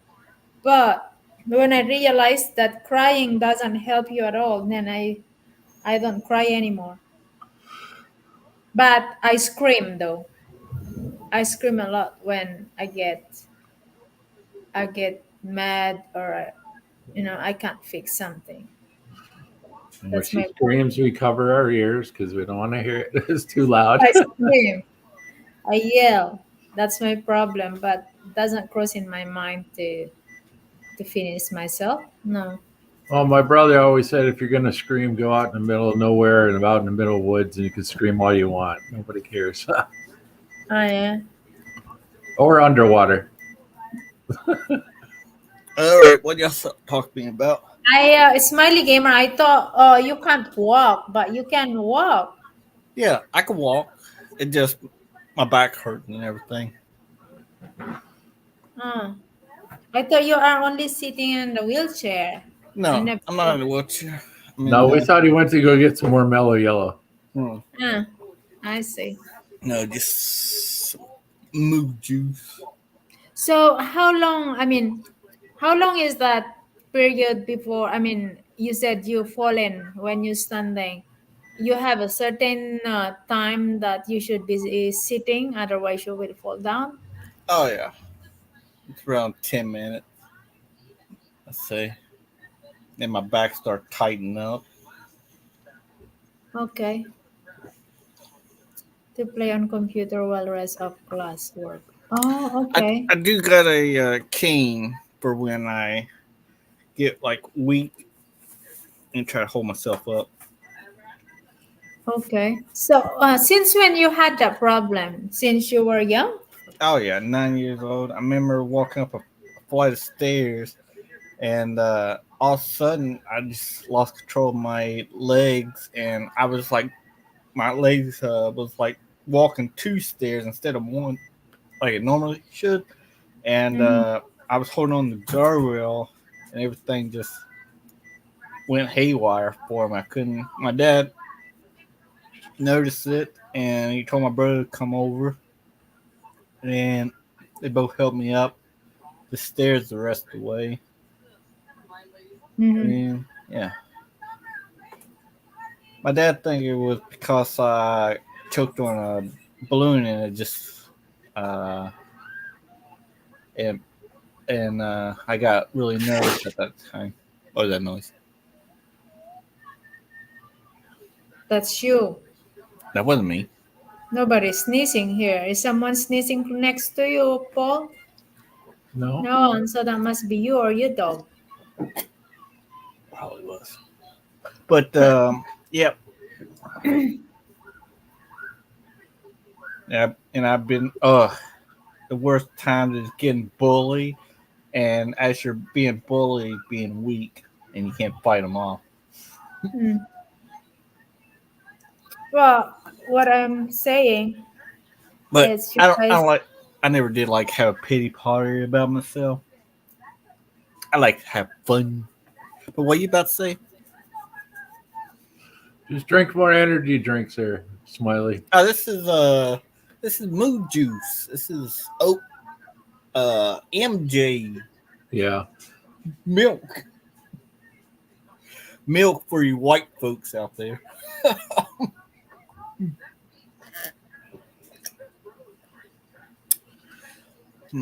but when I realized that crying doesn't help you at all, then I don't cry anymore. But I scream though. I scream a lot when I get mad or I can't fix something. And when That's she my screams, we cover our ears because we don't want to hear it. It's too loud. I scream. I yell. That's my problem, but it doesn't cross in my mind to finish myself. No. Well, my brother always said if you're going to scream, go out in the middle of nowhere and out in the middle of woods, and you can scream all you want. Nobody cares. Oh yeah. Or underwater. All right, what y'all talking about? Smiley gamer. I thought you can't walk, but you can walk. Yeah, I can walk. It just my back hurt and everything. Oh. I thought you are only sitting in the wheelchair. I No, never. I'm not in a wheelchair. I mean, No, we thought he went to go get some more mellow yellow. Ah, I see. no, just some mood juice. So how long? I mean, how long is that period before? I mean, you said you fallen when you're standing. You have a certain time that you should be sitting, otherwise you will fall down. Oh yeah, it's around 10 minutes. Let's say. Then my back start tightening up. Okay. To play on computer while rest of class work. Oh, I, okay. I do got a cane for when I get like weak and try to hold myself up. Okay. So, since when you had that problem? Since you were young? Oh yeah, 9 years old. I remember walking up a flight of stairs, and all of a sudden I just lost control of my legs, and I was like, my legs was like walking two stairs instead of one, like it normally should, and Mhm. I was holding on the guardrail, and everything just went haywire for me. I couldn't. My dad noticed it, and he told my brother to come over, and they both helped me up the stairs the rest of the way. Mhm. And yeah, my dad think it was because I choked on a balloon and it just uh and I got really nervous at that time. What was that noise? That's you. That wasn't me. Nobody's sneezing here. Is someone sneezing next to you, Paul? No? No one. So that must be you or your dog. Probably was. But yeah, yeah, and I've been the worst time is getting bullied, and as you're being bullied, being weak, and you can't fight them off. Hmm. Well, what I'm saying But is you I guys. don't like. I never did like have a pity party about myself. I like to have fun. But what you about to say? Just drink more energy drinks there, Smiley. Oh, this is mood juice. This is MJ Yeah. milk. Milk for you white folks out there.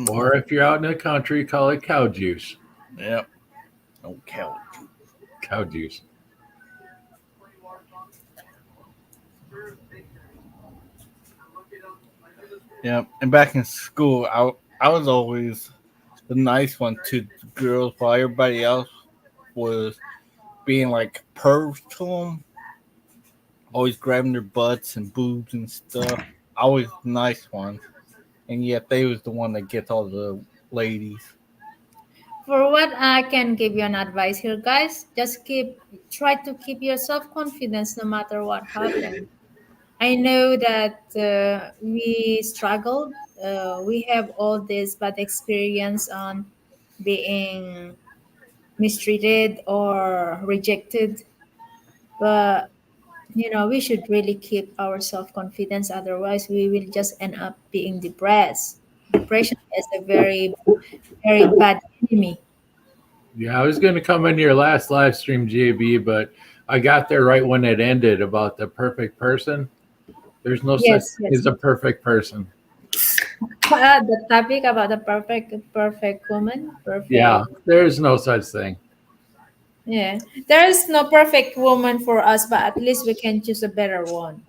Or if you're out in the country, call it cow juice. Yep. No cow. Cow juice. Yep. And back in school, I was always the nice one to the girls, while everybody else was being like pervs to them, always grabbing their butts and boobs and stuff. Always the nice one, and yet they was the one that gets all the ladies. For what I can give you an advice here, guys, just try to keep your self confidence no matter what happens. I know that we struggled. We have all this bad experience on being mistreated or rejected, but we should really keep our self confidence. Otherwise, we will just end up being depressed. Depression is a very, very bad enemy. Yeah, I was going to come into your last live stream, JB, but I got there right when it ended about the perfect person. There's no such Yes, thing yes. as a perfect person. The topic about the perfect woman, Yeah, perfect. there's no such thing. Yeah, there is no perfect woman for us, but at least we can choose a better one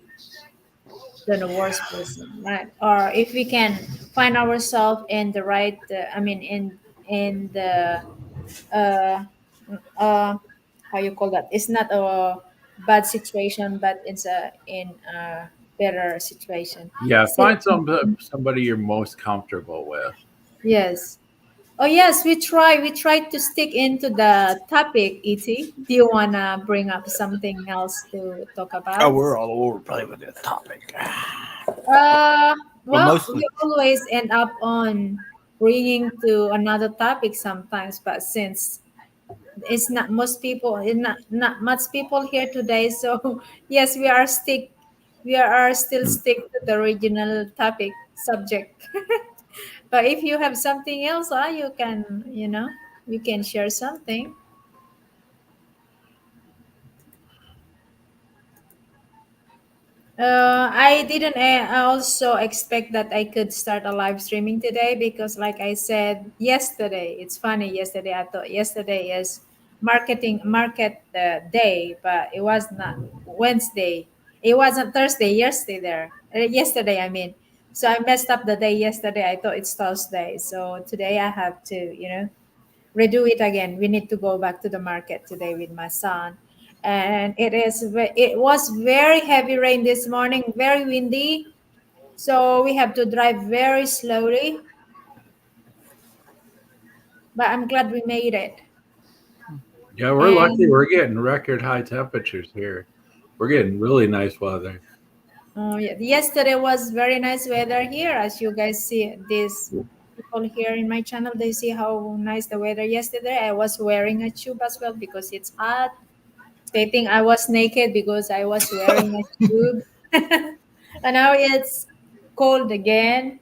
than the worst person, right? Or if we can find ourselves in the right, I mean, in the uh, uh, how you call that? It's not a bad situation, but it's in a better situation. Yeah, Still, find somebody you're most comfortable with. yes. Oh yes, we try to stick into the topic, Et. Do you wanna bring up something else to talk Oh, about? we're all over the place with this topic. Uh, But well, mostly, we always end up on bringing to another topic sometimes, but since it's not most people, not much people here today, so yes, we are still stick to the original topic subject. But if you have something else, you can share something. I didn't also expect that I could start a live streaming today because, like I said yesterday, it's funny. Yesterday, I thought yesterday is market day, but it was not Wednesday. It wasn't Thursday. Yesterday, I mean. So I messed up the day yesterday. I thought it's Thursday. So today I have to, redo it again. We need to go back to the market today with my son. And it was very heavy rain this morning, very windy. So we have to drive very slowly. But I'm glad we made it. Yeah, we're lucky. And We're getting record high temperatures here. We're getting really nice weather. yeah, yesterday was very nice weather here. As you guys see, these people here in my channel, they see how nice the weather yesterday. I was wearing a tube as well because it's hot. They think I was naked because I was wearing a tube. And now it's cold again.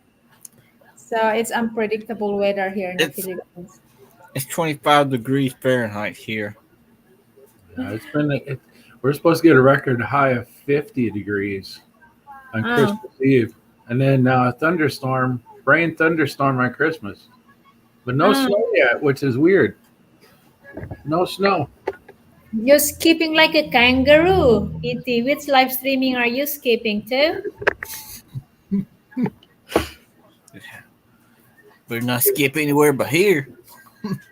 So it's unpredictable weather here in the it's Philippines. it's 25 degrees Fahrenheit here. Yeah, we're supposed to get a record high of 50 degrees on Oh, Christmas Eve, and then rain thunderstorm on Christmas, but no oh. snow yet, which is weird. No snow. You're skipping like a kangaroo. E.T., which live streaming are you skipping to? We're not skip anywhere but here.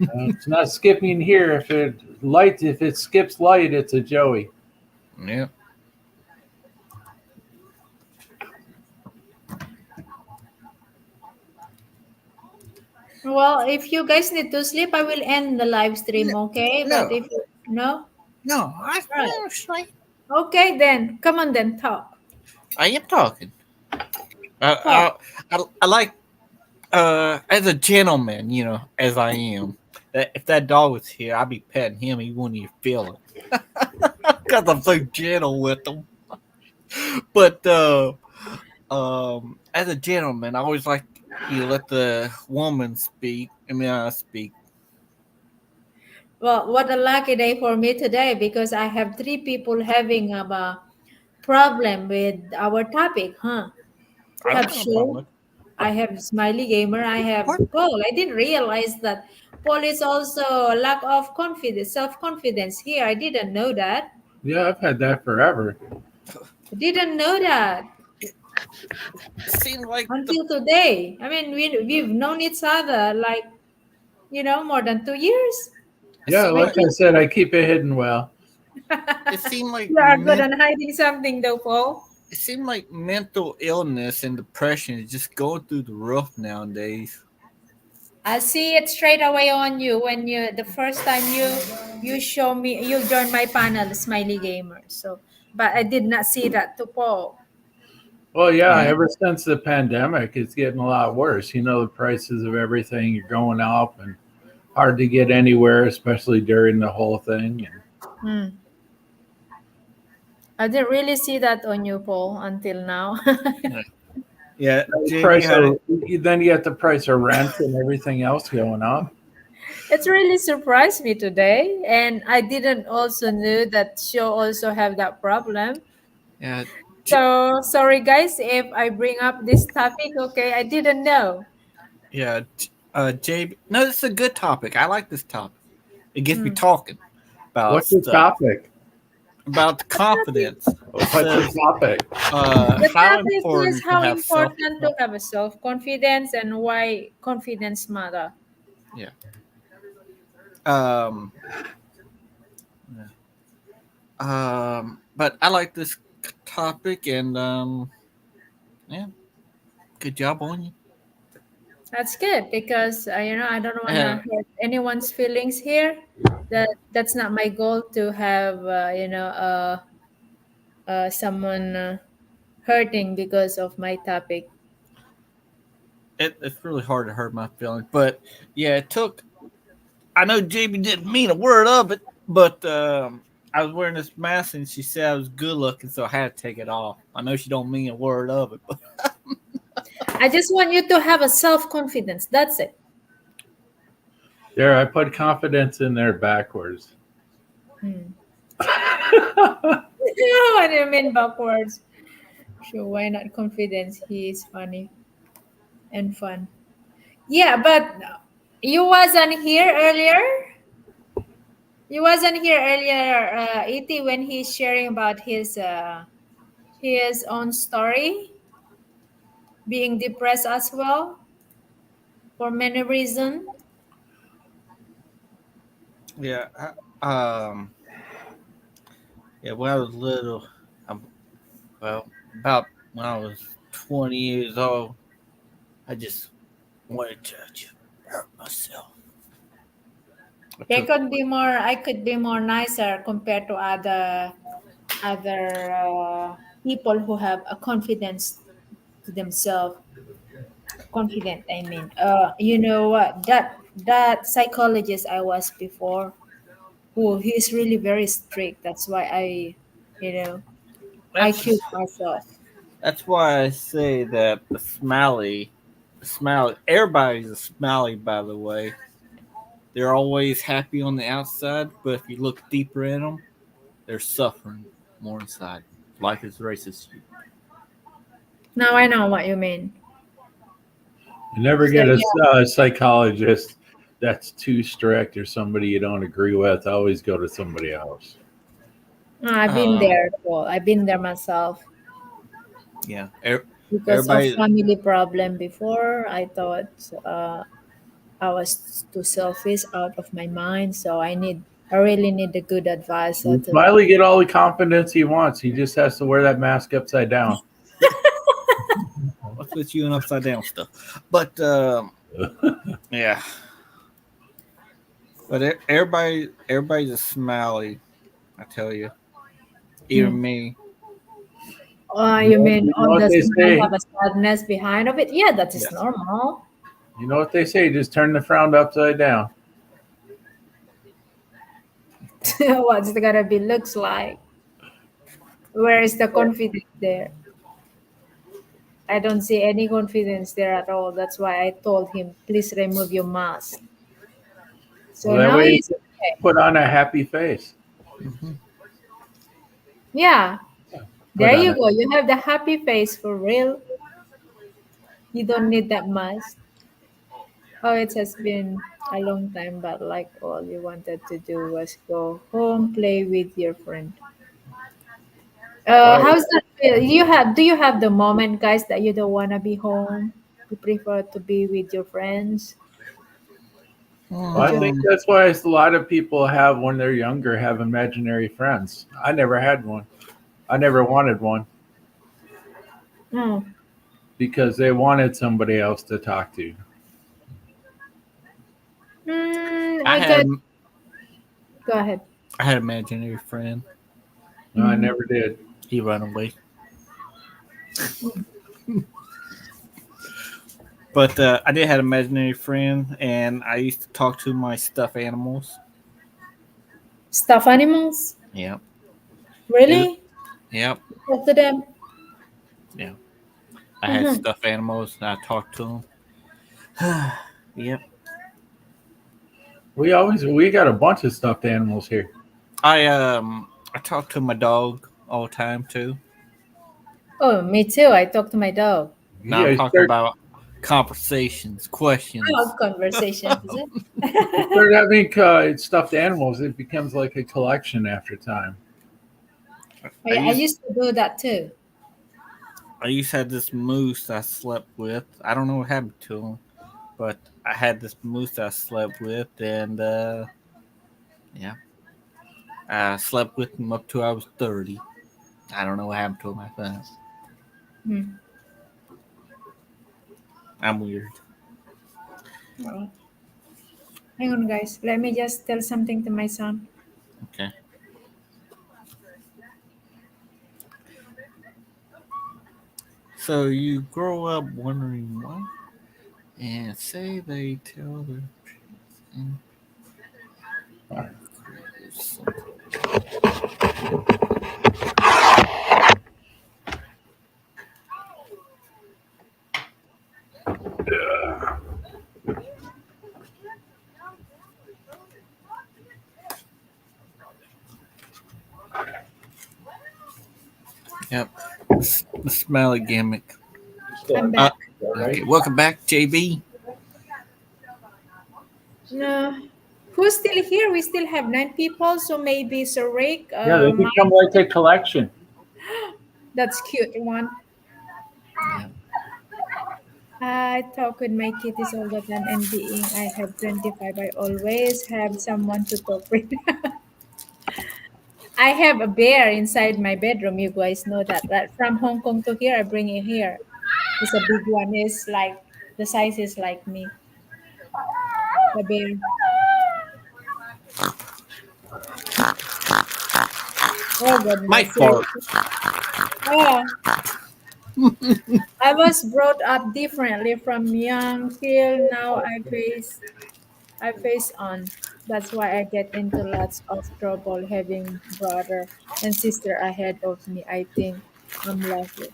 It's not skipping here. If it skips light, it's a Joey. Yeah. Well, if you guys need to sleep, I will end the live stream, okay? But No, if you, no? no, Right. honestly, Okay, then. Come on, then. Talk. I am talking. Talk. I like as a gentleman, as I am. That if that dog was here, I'd be petting him. He wouldn't even feel it because I'm so gentle with him. But as a gentleman, I always like you let the woman speak. I mean, I speak. Well, what a lucky day for me today because I have three people having a problem with our topic, huh? We I don't have have no Show, problem. I have Smiley Gamer, I have What? Paul. I didn't realize that Paul is also lack of confidence, self-confidence here. I didn't know that. Yeah, I've had that forever. I didn't know that It seems like until today. I mean, we've known each other like, more than 2 years. it Yeah, seemed like like I Maybe said, I keep it hidden well. it seemed like you are good at hiding something though, Paul. it seemed like mental illness and depression is just going through the roof nowadays. I see it straight away on you when the first time you show me you join my panel, Smiley Gamer. So, but I did not see that to Paul. Well, yeah, Yeah. ever since the pandemic, it's getting a lot worse. You know, the prices of everything are going up and hard to get anywhere, especially during the whole thing. And Hmm. I didn't really see that on you, Paul, until now. Yeah, the JB price had of, then you get the price of rent and everything else going up. It's really surprised me today, and I didn't also knew that show also have that problem. yeah, So sorry guys if I bring up this topic. Okay, I didn't know. yeah. JB. No, this is a good topic. I like this topic. It gets me Hmm. talking about What's the stuff, topic? about the confidence. What's the topic? The How topic is important to how have self. important to have a self confidence and why confidence matter. Yeah. Um. But I like this topic, and yeah, good job on you. That's good because I don't want Uh, to hurt anyone's feelings here. That's not my goal to have someone hurting because of my topic. it's really hard to hurt my feelings, but yeah, it took. I know JB didn't mean a word of it, but I was wearing this mask, and she said I was good looking, so I had to take it off. I know she don't mean a word of it, but I just want you to have a self confidence. That's it. There, I put confidence in there backwards. Hmm. What do you mean backwards? Sure, why not confidence? He is funny and fun. Yeah, but you wasn't here earlier. You wasn't here earlier, Et, when he's sharing about his own story, being depressed as well for many reasons. yeah, yeah. When I was little, um, well, about when I was 20 years old, I just wanted to just hurt myself. I They took could be more. I could be more nicer compared to other people who have a confidence to themselves. Confident, I mean. You know what? That psychologist I was before, who he's really very strict. That's why you know, I that's killed myself. that's why I say that the smiley. Everybody's a smiley, by the way. They're always happy on the outside, but if you look deeper in them, they're suffering more inside. Life is racist. Now I know what you mean. You never So get a yeah, psychologist that's too strict or somebody you don't agree with. Always go to somebody else. I've been Um, there, Paul. I've been there myself yeah. because of Everybody. family problem. Before I thought I was too selfish, out of my mind. So I really need a good advisor And to. Smiley get all the confidence he wants. He just has to wear that mask upside down. What's with you and upside down stuff? But yeah. But everybody's a smiley. I tell you, Hmm. even me. You mean You know all what the they smile say? have a sadness behind of it? Yeah, that is Yes. normal. You know what they say? Just turn the frown upside down. What's it gonna be looks like? Where is the confidence there? I don't see any confidence there at all. That's why I told him, please remove your mask. Well, So that now way you he's can okay. put on a happy face. Hmm. Yeah, Put there on you a go. You have the happy face for real. You don't need that mask. Oh, it has been a long time, but like all you wanted to do was go home, play with your friend. well, How's that feel? Do you have the moment, guys, that you don't want to be home? You prefer to be with your friends, with I your. think that's why a lot of people have when they're younger have imaginary friends. I never had one. I never wanted one Oh, because they wanted somebody else to talk to. I I had got. Go ahead. I had an imaginary friend. No, I never did. He ran away. But I did have an imaginary friend, and I used to talk to my stuffed animals. Stuffed animals? Yep. Really? Yep. Talk to them? Yeah. I had Mhm. stuffed animals, and I talked to them. Yep. We got a bunch of stuffed animals here. I talk to my dog all the time too. Oh, me too. I talk to my dog. Now Yeah, I'm you talking start, about conversations, questions. Conversations, is it? you start having stuffed animals. It becomes like a collection after time. I I used used to do that too. I used to have this moose I slept with. I don't know what happened to him, but I had this moose I slept with, and yeah, I slept with him up till I was 30. I don't know what happened to him after that. Hmm. I'm weird. Well, hang on, guys. Let me just tell something to my son. Okay. So you grow up wondering why, and say they tell the truth. And Yep. The smelly gimmick. I'm back. Okay. Welcome back, JB. No. Who's still here? We still have 9 people, so maybe Sir Rick. Yeah, they become like a collection. That's cute one. Yeah. I talk with my kitties all the time, and being I have 25, I always have someone to talk with. I have a bear inside my bedroom. You guys know that, right? From Hong Kong to here, I bring it here. It's a big one. It's like the size is like me. The bear. Oh My goodness. fart. Yeah. I was brought up differently from young till now. I face on. That's why I get into lots of trouble having brother and sister ahead of me. I think I'm lucky.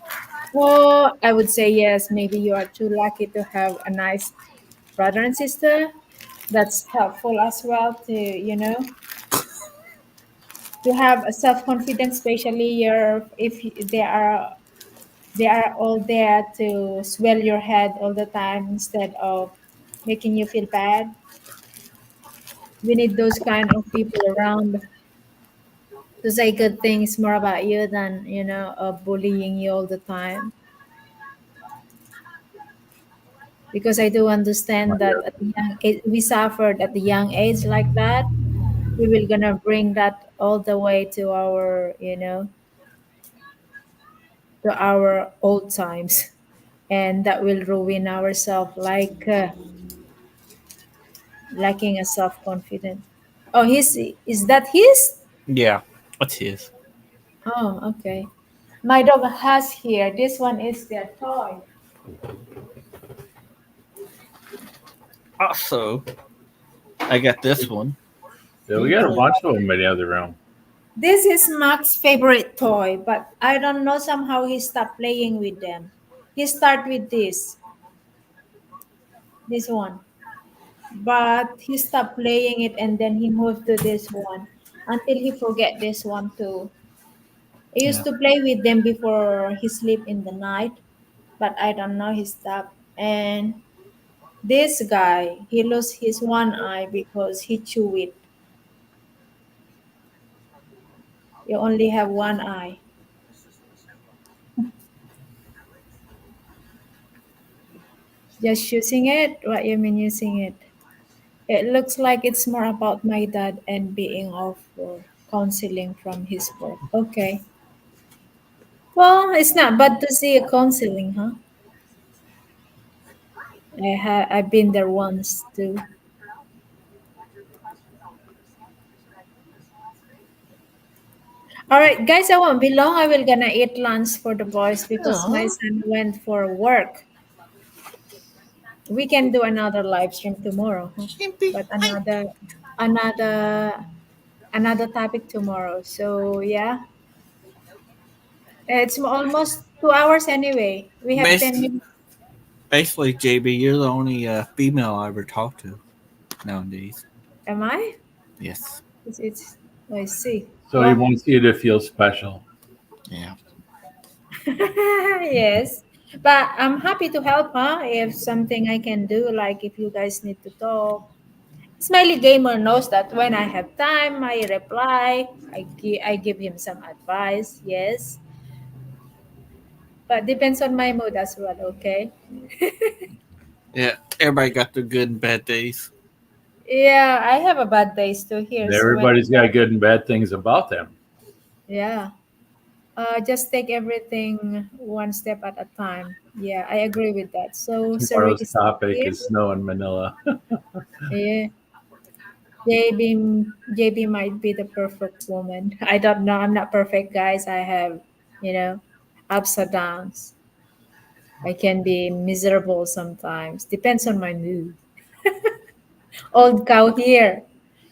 Well, I would say yes. Maybe you are too lucky to have a nice brother and sister. That's helpful as well to have a self confidence, especially if they are all there to swell your head all the time instead of making you feel bad. We need those kind of people around to say good things more about you than bullying you all the time. Because I do understand that at the young age, we suffered at the young age like that. We will gonna bring that all the way to our old times, and that will ruin ourselves like lacking a self confidence. Oh, his is that his? Yeah. What's his? Oh, okay. My dog has here. This one is their toy. Also, I got this one. Yeah, we got a bunch of them in the other room. This is Max's favorite toy, but I don't know, somehow he stopped playing with them. He start with this one, but he stopped playing it and then he moved to this one until he forget this one too. He used Yeah. to play with them before he sleep in the night, but I don't know, he stopped. And this guy, he lost his one eye because he chew it. You only have one eye. Just using it? What you mean using it? It looks like it's more about my dad and being off for counseling from his work. Okay. Well, it's not bad to see a counseling, huh? I've been there once too. All right, guys, I won't be long. I will gonna eat lunch for the boys because my Aw. son went for work. We can do another live stream tomorrow, huh? But another another topic tomorrow. So yeah, it's almost 2 hours anyway. We have 10 minutes. Basically, JB, you're the only female I ever talked to nowadays. Am I? Yes. It's I see. So he Well, wants you to feel special. Yeah. yes. But I'm happy to help, huh? If something I can do, like if you guys need to talk. Smiley Gamer knows that when I have time, I reply. I give him some advice, yes. But depends on my mood as well, okay? Yeah. Everybody got their good and bad days. Yeah, I have a bad days too here. And So when everybody's got good and bad things about them. yeah, just take everything one step at a time. Yeah, I agree with that. So Saric Tomorrow's is topic here. is snow in Manila. Yeah, JB might be the perfect woman. I don't know. I'm not perfect, guys. I have, you know, ups and downs. I can be miserable sometimes. Depends on my mood. Old cow here,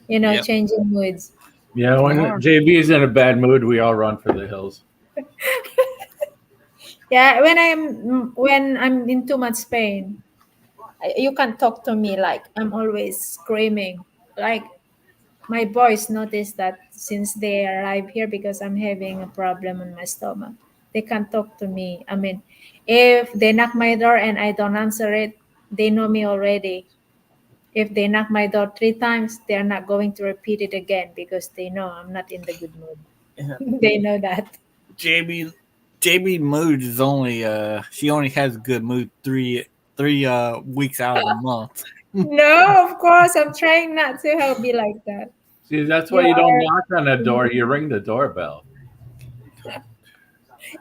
Yep. changing moods. Yeah, when Tomorrow. JB is in a bad mood, we all run for the hills. Yeah, when I'm in too much pain, you can't talk to me like I'm always screaming. Like my boys notice that since they arrive here because I'm having a problem on my stomach. They can't talk to me. I mean, if they knock my door and I don't answer it, they know me already. If they knock my door 3 times, they're not going to repeat it again because they know I'm not in the good mood. Yeah. They know that. JB mood is only she only has a good mood three weeks out of the month. No, of course, I'm trying not to help be like that. See, that's why You you don't are knock on the door, you ring the doorbell.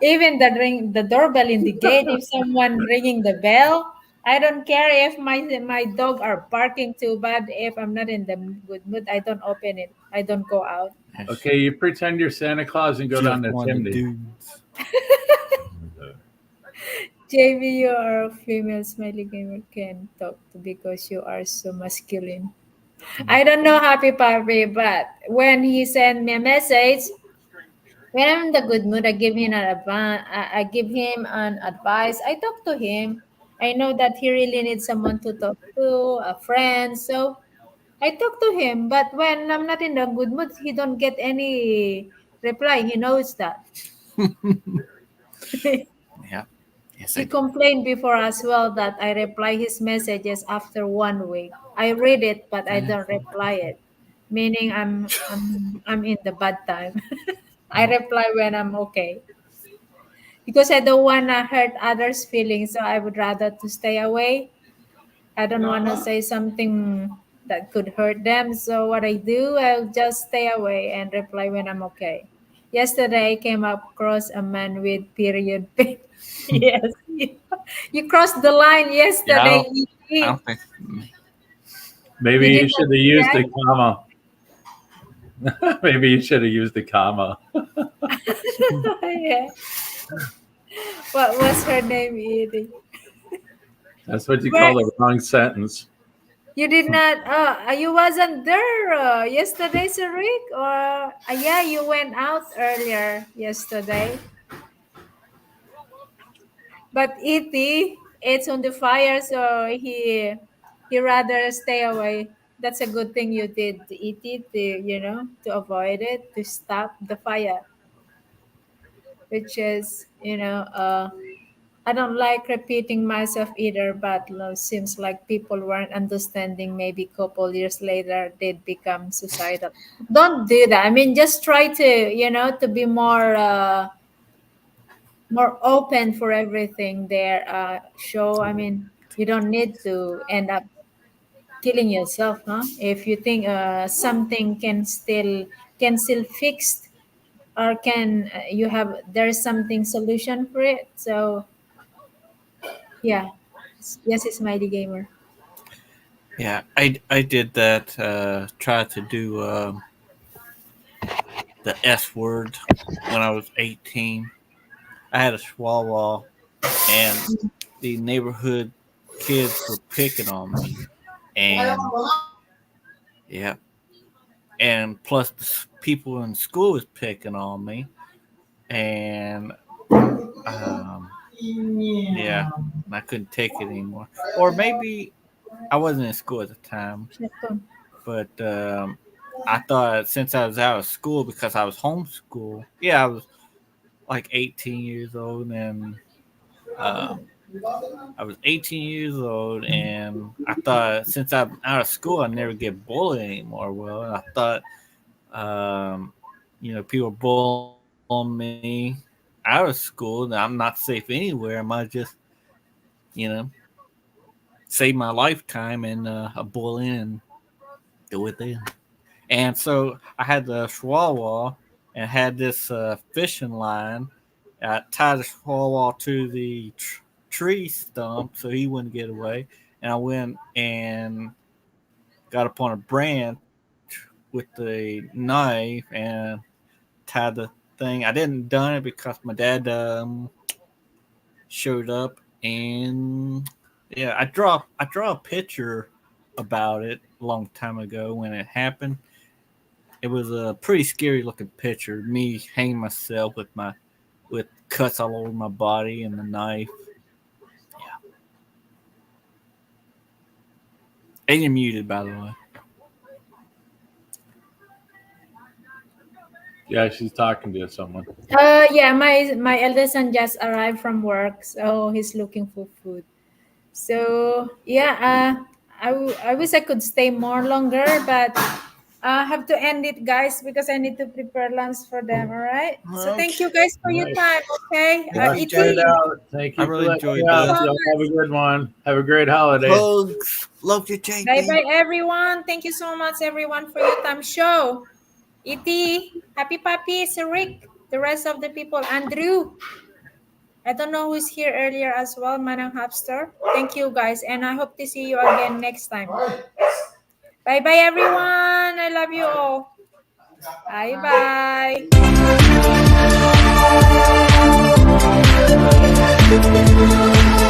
even the doorbell in the gate. If someone ringing the bell, I don't care if my dog are barking too bad. If I'm not in the good mood, I don't open it. I don't go out. Okay, you pretend you're Santa Claus and go Just down the one of the chimney. dudes. JV, you are a female smiley gamer can talk to because you are so masculine. I don't know, Happy Puppy, but when he sent me a message, when I'm in the good mood, I give him an advice. I talk to him. I know that he really needs someone to talk to, a friend. So I talk to him. But when I'm not in the good mood, he don't get any reply. He knows that. Yeah. Yes, He I do. complained before as well that I reply his messages after 1 week. I read it, but I don't reply it, meaning I'm in the bad time. I reply when I'm okay because I don't wanna hurt others' feelings, so I would rather to stay away. I don't wanna say something that could hurt them. So what I do, I'll just stay away and reply when I'm okay. Yesterday, I came across a man with period pain. Yes, you crossed the line Yeah, yesterday. I don't think. Maybe Did you you should have see used that? the comma. Maybe you should have used the comma. Yeah. What was her name, Edie? That's what you Where call the wrong sentence. you did not? You wasn't there yesterday, Sir Rick, or yeah, you went out earlier yesterday. But E.T., it's on the fire, so he rather stay away. That's a good thing you did, E.T., to avoid it, to stop the fire, which is, I don't like repeating myself either, but seems like people weren't understanding. Maybe couple years later, they'd become suicidal. Don't do that. I mean, just try to be more open for everything there. Show. I mean, you don't need to end up killing yourself, huh? If you think something can still fixed or can you have there's something solution for it. So yeah. Yes, it's Mighty Gamer. Yeah, I did that. Try to do the S word when I was 18. I had a chihuahua, and the neighborhood kids were picking on me, and yeah, and plus the people in school was picking on me, and yeah, I couldn't take it anymore. Or maybe I wasn't in school at the time, but I thought since I was out of school because I was homeschooled, yeah, I was like 18 years old, and I was 18 years old, and I thought since I'm out of school, I'd never get bullied anymore. Well, I thought, people bullying me out of school, and I'm not safe anywhere. I might just, save my lifetime and a bullying and do it then. And so I had the chihuahua and had this fishing line. I tied the chihuahua to the tree stump so he wouldn't get away. And I went and got up on a branch with the knife and tied the thing. I didn't done it because my dad showed up, and yeah, I draw a picture about it a long time ago when it happened. It was a pretty scary looking picture. Me hanging myself with cuts all over my body and the knife. Yeah. And you're muted, by the way. Yeah, she's talking to someone. Yeah, my eldest son just arrived from work, so he's looking for food. So yeah, I wish I could stay more longer, but I have to end it, guys, because I need to prepare lunch for them. All right. So thank you guys for your Nice. time. Okay. Check it out. Thank you I really for letting enjoyed me out. that. Y'all have a good one. Have a great holiday. Hugs. Love you, JP. Bye bye, everyone. Thank you so much, everyone, for your time. Show. E.T., Happy Papi, Sir Rick, the rest of the people, Andrew. I don't know who's here earlier as well, Manang Hapster. Thank you, guys, and I hope to see you again next time. Bye bye, everyone. I love you all. Bye bye.